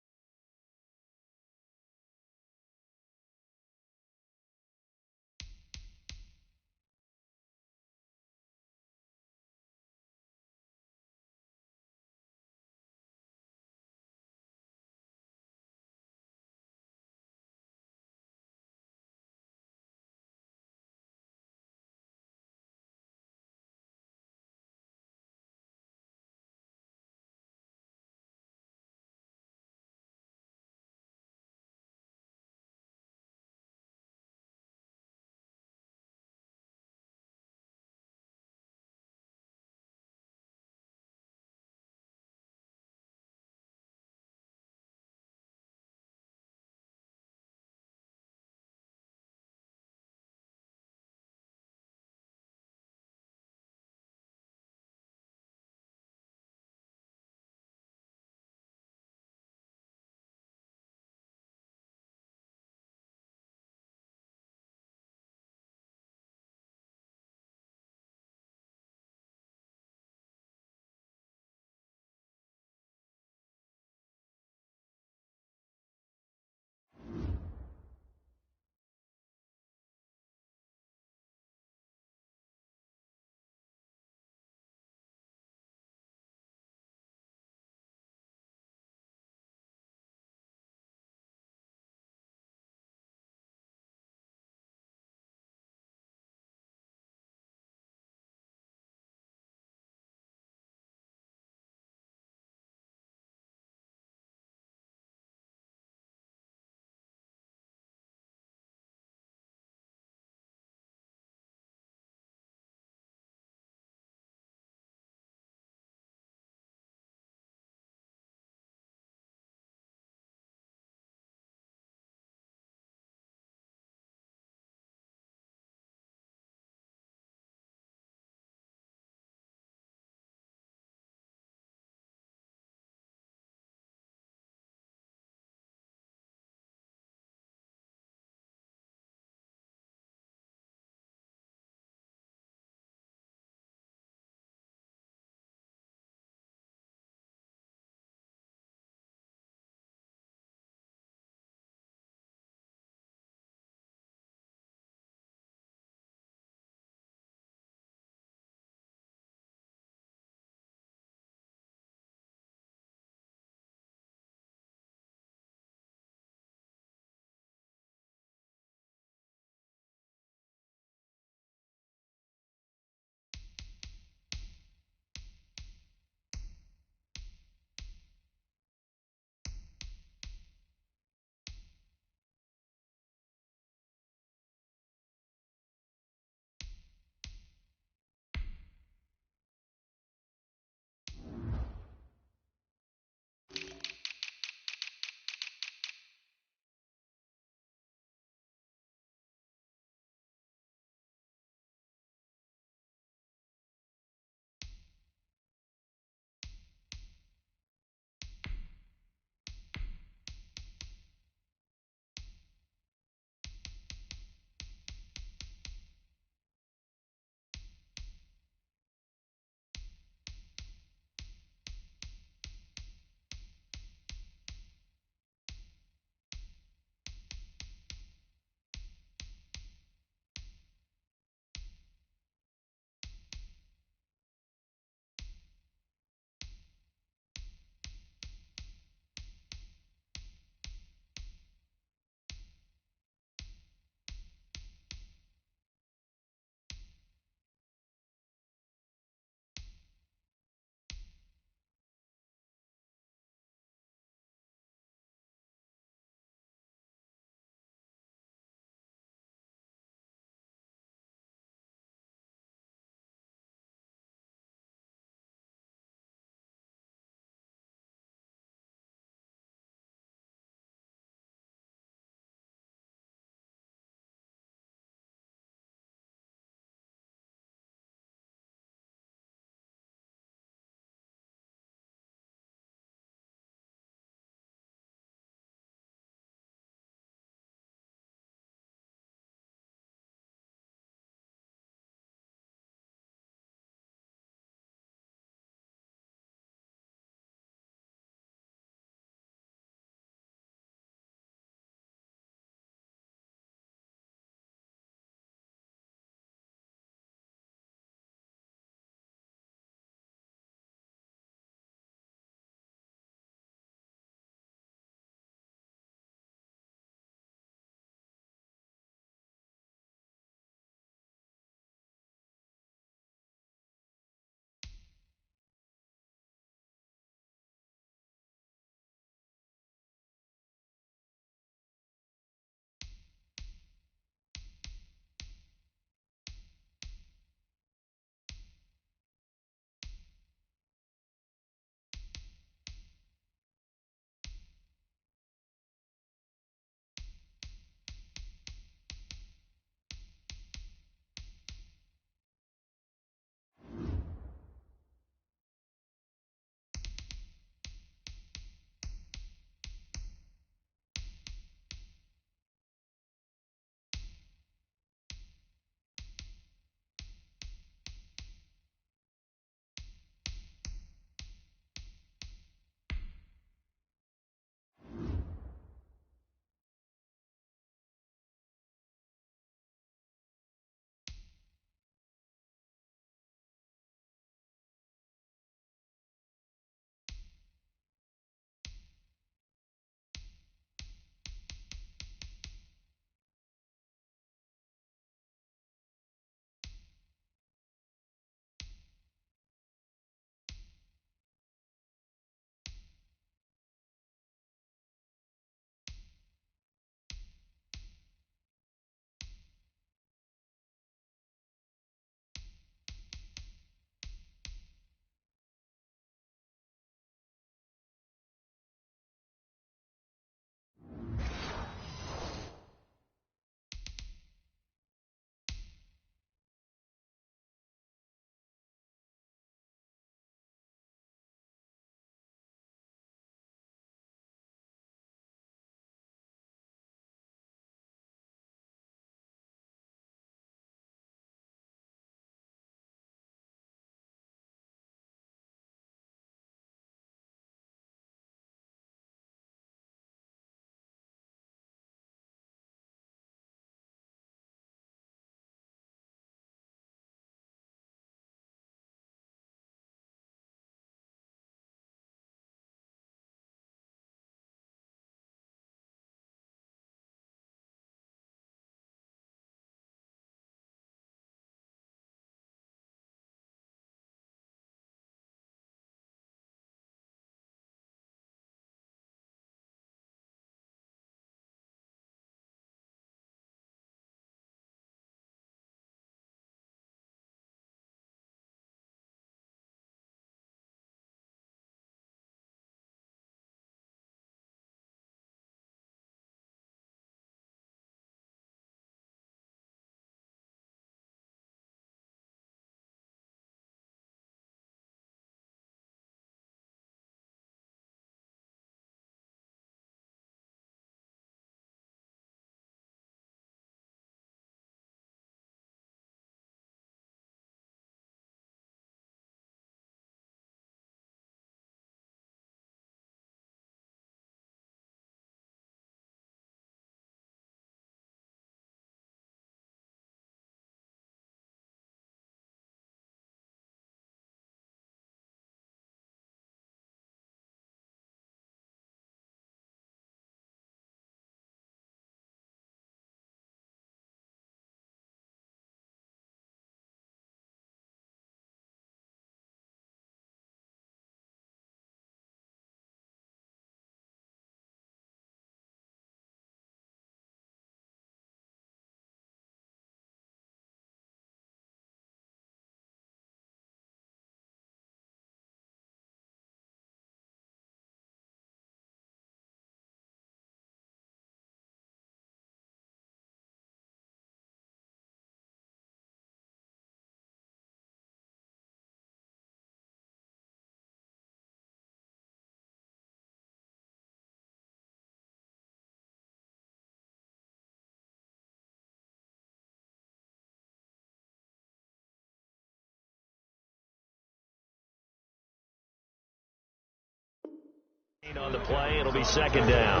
On the play, it'll be second down.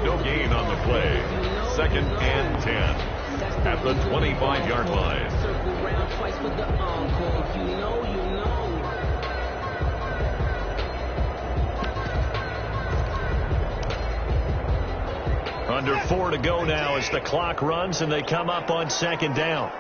No gain on the play. 2nd and 10 at the 25-yard line. Under 4 to go now as the clock runs and they come up on second down.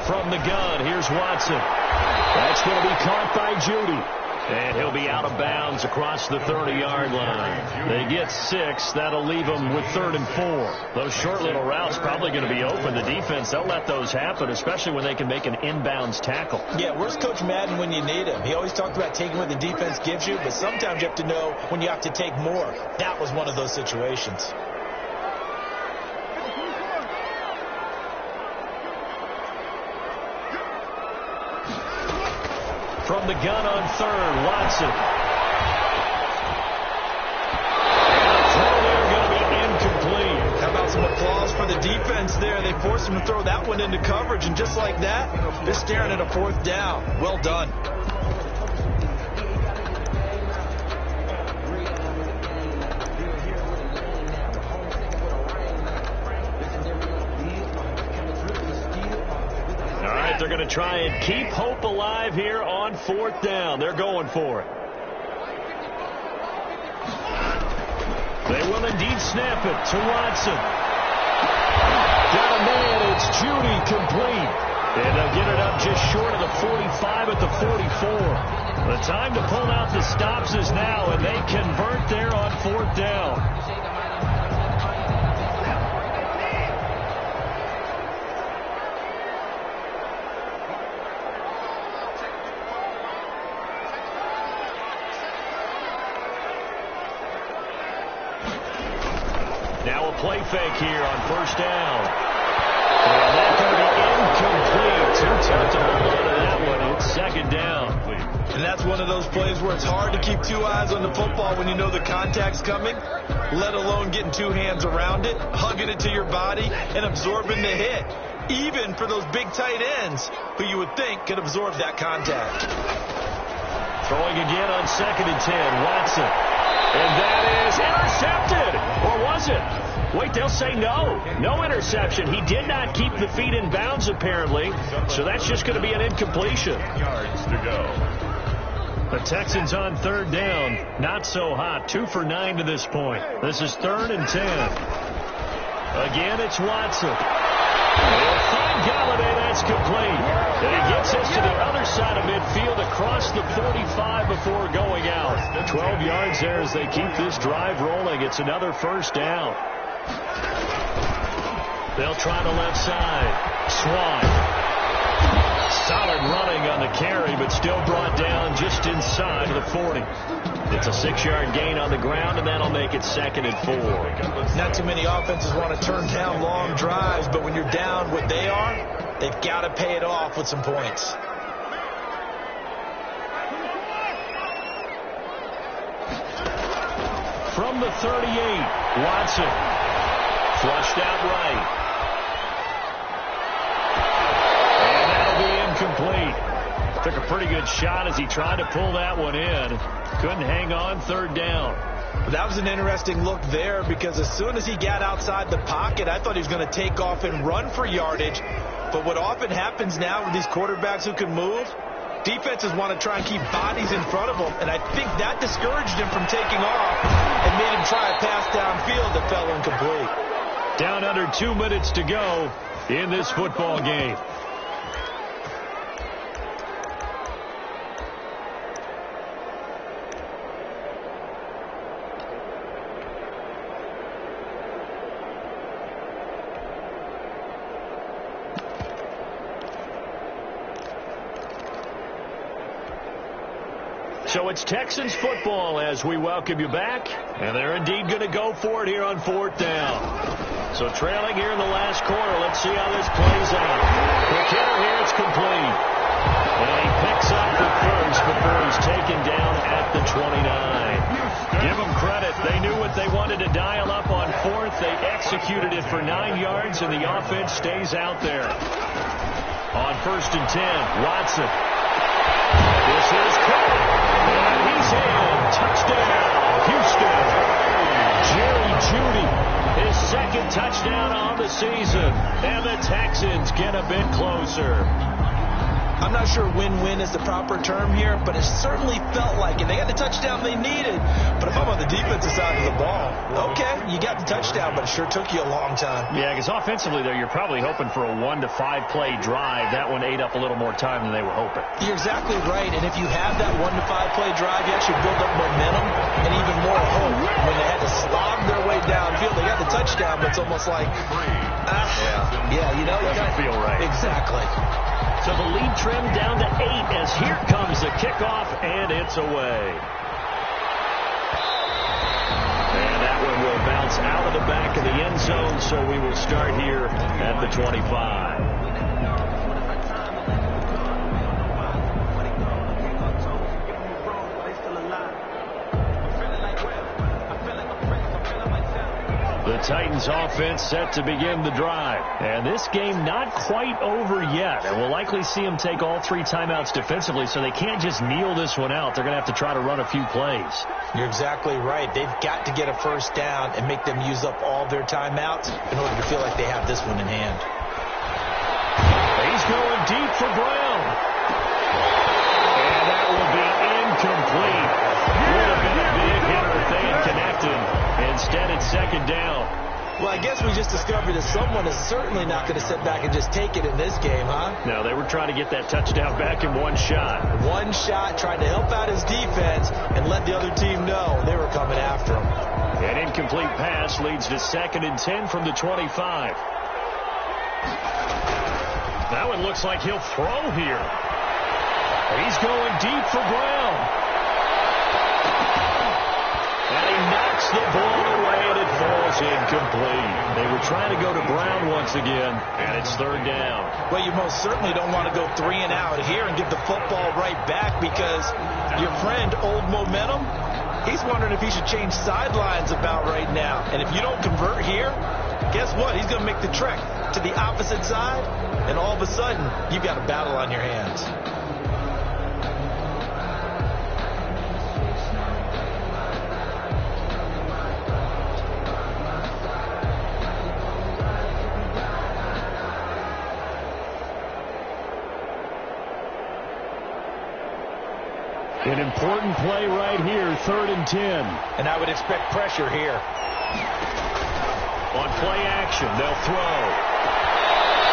From the gun, here's Watson. That's going to be caught by Judy. And he'll be out of bounds across the 30-yard line. They get 6. That'll leave them with 3rd and 4. Those short little routes probably going to be open. The defense, they'll let those happen, especially when they can make an inbounds tackle. Yeah, where's Coach Madden when you need him? He always talked about taking what the defense gives you, but sometimes you have to know when you have to take more. That was one of those situations. From the gun on 3rd, Watson. Throw there going to be incomplete. How about some applause for the defense there? They forced him to throw that one into coverage, and just like that, they're staring at a 4th down. Well done. They're going to try and keep hope alive here on 4th down. They're going for it. They will indeed snap it to Watson. Got a man. It's Judy complete. And they'll get it up just short of the 45 at the 44. The time to pull out the stops is now, and they convert there on 4th down. Now a play fake here on 1st down. And that's going to be incomplete. Too tough to hold on to that one. It's 2nd down. And that's one of those plays where it's hard to keep 2 eyes on the football when you know the contact's coming, let alone getting 2 hands around it, hugging it to your body, and absorbing the hit. Even for those big tight ends who you would think could absorb that contact. Throwing again on 2nd and 10. Watson. And that is intercepted. Or was it? Wait, they'll say no. No interception. He did not keep the feet in bounds, apparently. So that's just going to be an incompletion. Yards to go. The Texans on 3rd down. Not so hot. 2 for 9 to this point. This is 3rd and 10. Again, it's Watson. They'll find Galladay. That's complete. And he gets us to the other side of midfield across the 45 before going out. 12 yards there as they keep this drive rolling. It's another 1st down. They'll try the left side. Swan. Solid running on the carry, but still brought down just inside the 40. It's a 6-yard gain on the ground, and that'll make it 2nd and 4. Not too many offenses want to turn down long drives, but when you're down what they are, they've got to pay it off with some points. From the 38, Watson. Flushed out right. And that'll be incomplete. Took a pretty good shot as he tried to pull that one in. Couldn't hang on 3rd down. That was an interesting look there because as soon as he got outside the pocket, I thought he was going to take off and run for yardage. But what often happens now with these quarterbacks who can move, defenses want to try and keep bodies in front of them. And I think that discouraged him from taking off and made him try a pass downfield that fell incomplete. Down under 2 minutes to go in this football game. So it's Texans football as we welcome you back. And they're indeed going to go for it here on 4th down. So trailing here in the last quarter. Let's see how this plays out. The kick here, it's complete. And he picks up the first before he's taken down at the 29. Give them credit. They knew what they wanted to dial up on 4th. They executed it for 9 yards, and the offense stays out there. On 1st and 10, Watson. This is caught, and he's in. Touchdown, Houston. Jerry Jeudy, his second touchdown on the season, and the Texans get a bit closer. I'm not sure win-win is the proper term here, but it certainly felt like it. They got the touchdown they needed, but if I'm on the defensive side of the ball, okay, you got the touchdown, but it sure took you a long time. Yeah, because offensively, there, you're probably hoping for a 1 to 5 play drive. That one ate up a little more time than they were hoping. You're exactly right, and if you have that 1 to 5 play drive, you actually build up momentum and even more hope. When they had to slog their way downfield, they got the touchdown, but it's almost like, you know, it doesn't feel right. Exactly. So the lead trimmed down to 8 as here comes the kickoff, and it's away. And that one will bounce out of the back of the end zone, so we will start here at the 25. The Titans offense set to begin the drive. And this game not quite over yet. And we'll likely see them take all 3 timeouts defensively, so they can't just kneel this one out. They're going to have to try to run a few plays. You're exactly right. They've got to get a first down and make them use up all their timeouts in order to feel like they have this one in hand. He's going deep for Brown. And that will be incomplete. Would have been a big hitter if they had connected. Instead, it's 2nd down. Well, I guess we just discovered that someone is certainly not going to sit back and just take it in this game, huh? No, they were trying to get that touchdown back in one shot. One shot, trying to help out his defense and let the other team know they were coming after him. An incomplete pass leads to 2nd and 10 from the 25. That one looks like he'll throw here. He's going deep for Brown. And he knocks the ball away, and it falls incomplete. They were trying to go to Brown once again, and it's 3rd down. Well, you most certainly don't want to go 3 and out here and give the football right back, because your friend, Old Momentum, he's wondering if he should change sidelines about right now. And if you don't convert here, guess what? He's going to make the trek to the opposite side, and all of a sudden, you've got a battle on your hands. An important play right here, 3rd and 10. And I would expect pressure here. On play action, they'll throw.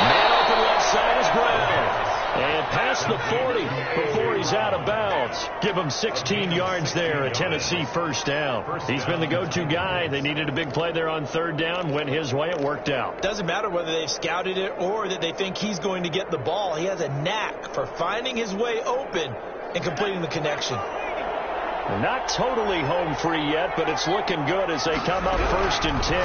Man open left side is Brown. And past the 40 before he's out of bounds. Give him 16 yards there, a Tennessee first down. He's been the go-to guy. They needed a big play there on 3rd down. Went his way, it worked out. Doesn't matter whether they've scouted it or that they think he's going to get the ball. He has a knack for finding his way open and completing the connection. They're not totally home free yet, but it's looking good as they come up 1st and 10.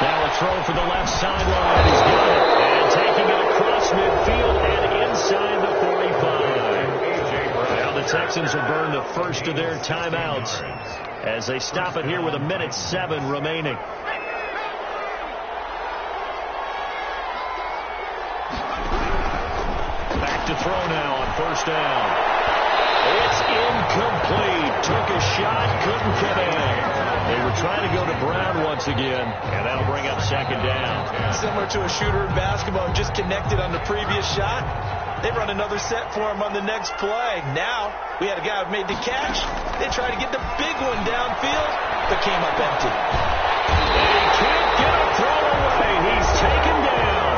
Now a throw for the left sideline. He's got it. And taking it across midfield and inside the 45. Now the Texans will burn the first of their timeouts as they stop it here with 1:07 remaining. To throw now on 1st down. It's incomplete. Took a shot, couldn't connect. They were trying to go to Brown once again, and that'll bring up 2nd down. Similar to a shooter in basketball, just connected on the previous shot. They run another set for him on the next play. Now, we had a guy who made the catch. They tried to get the big one downfield, but came up empty. And he can't get a throw away. He's taken down.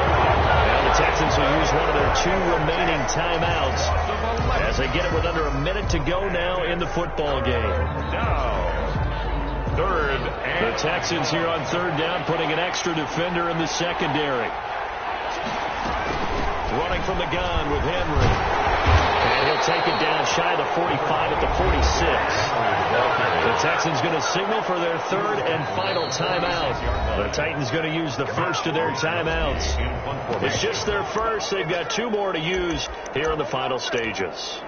The Texans will use one of their 2 remaining timeouts as they get it with under a minute to go now in the football game. Now, 3rd and... The Texans here on 3rd down, putting an extra defender in the secondary. Running from the gun with Henry. And he'll take it down shy of the 45 at the 46. The Texans going to signal for their 3rd and final timeout. The Titans going to use the first of their timeouts. It's just their first. They've got 2 more to use here in the final stages.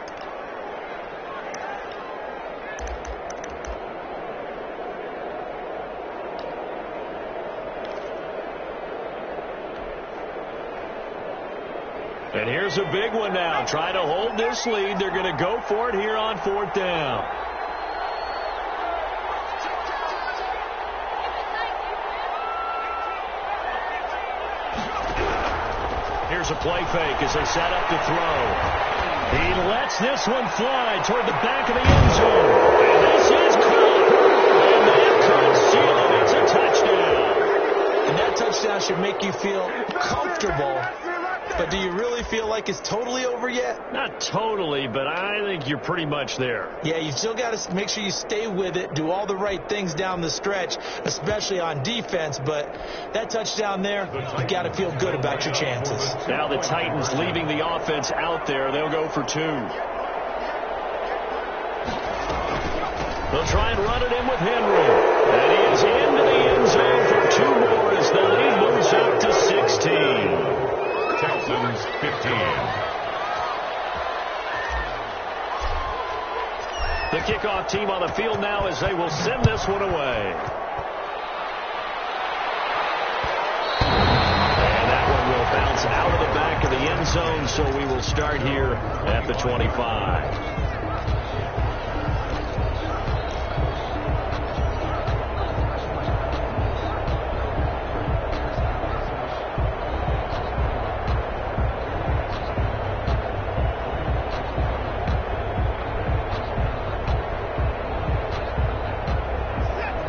And here's a big one now. Trying to hold this lead. They're going to go for it here on 4th down. Here's a play fake as they set up to throw. He lets this one fly toward the back of the end zone. And this is caught. And that could seal it. It's a touchdown. And that touchdown should make you feel comfortable. But do you really feel like it's totally over yet? Not totally, but I think you're pretty much there. Yeah, you still got to make sure you stay with it, do all the right things down the stretch, especially on defense. But that touchdown there, you got to feel good about your chances. Now the Titans leaving the offense out there. They'll go for 2. They'll try and run it in with Henry. And he is into the end zone for 2 more as the lead moves up to 16. Texans 15. The kickoff team on the field now as they will send this one away. And that one will bounce out of the back of the end zone, so we will start here at the 25.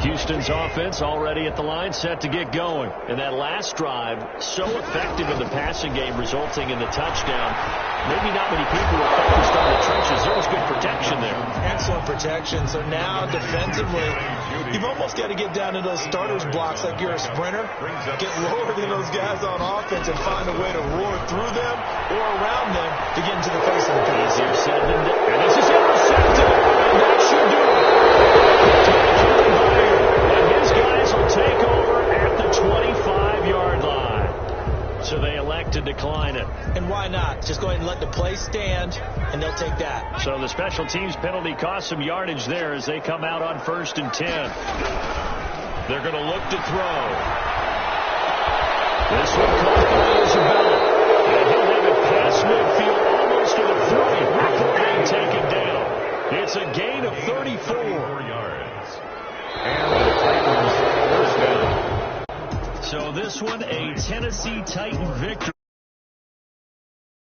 Houston's offense already at the line, set to get going. And that last drive, so effective in the passing game, resulting in the touchdown. Maybe not many people were focused on the trenches. There was good protection there. Excellent protection. So now defensively, you've almost got to get down to those starters blocks like you're a sprinter. Get lower than those guys on offense and find a way to roar through them or around them to get into the face of the pass. Easier said than done. And this is intercepted. And that should do it. Guys will take over at the 25-yard line. So they elect to decline it. And why not? Just go ahead and let the play stand, and they'll take that. So the special teams penalty cost some yardage there as they come out on 1st and 10. They're going to look to throw. This one caught by Isabella. And he'll have it past midfield almost to the 30 before being taken down. It's a gain of 34 yards. And the Titans first down. So this one, a Tennessee Titan victory.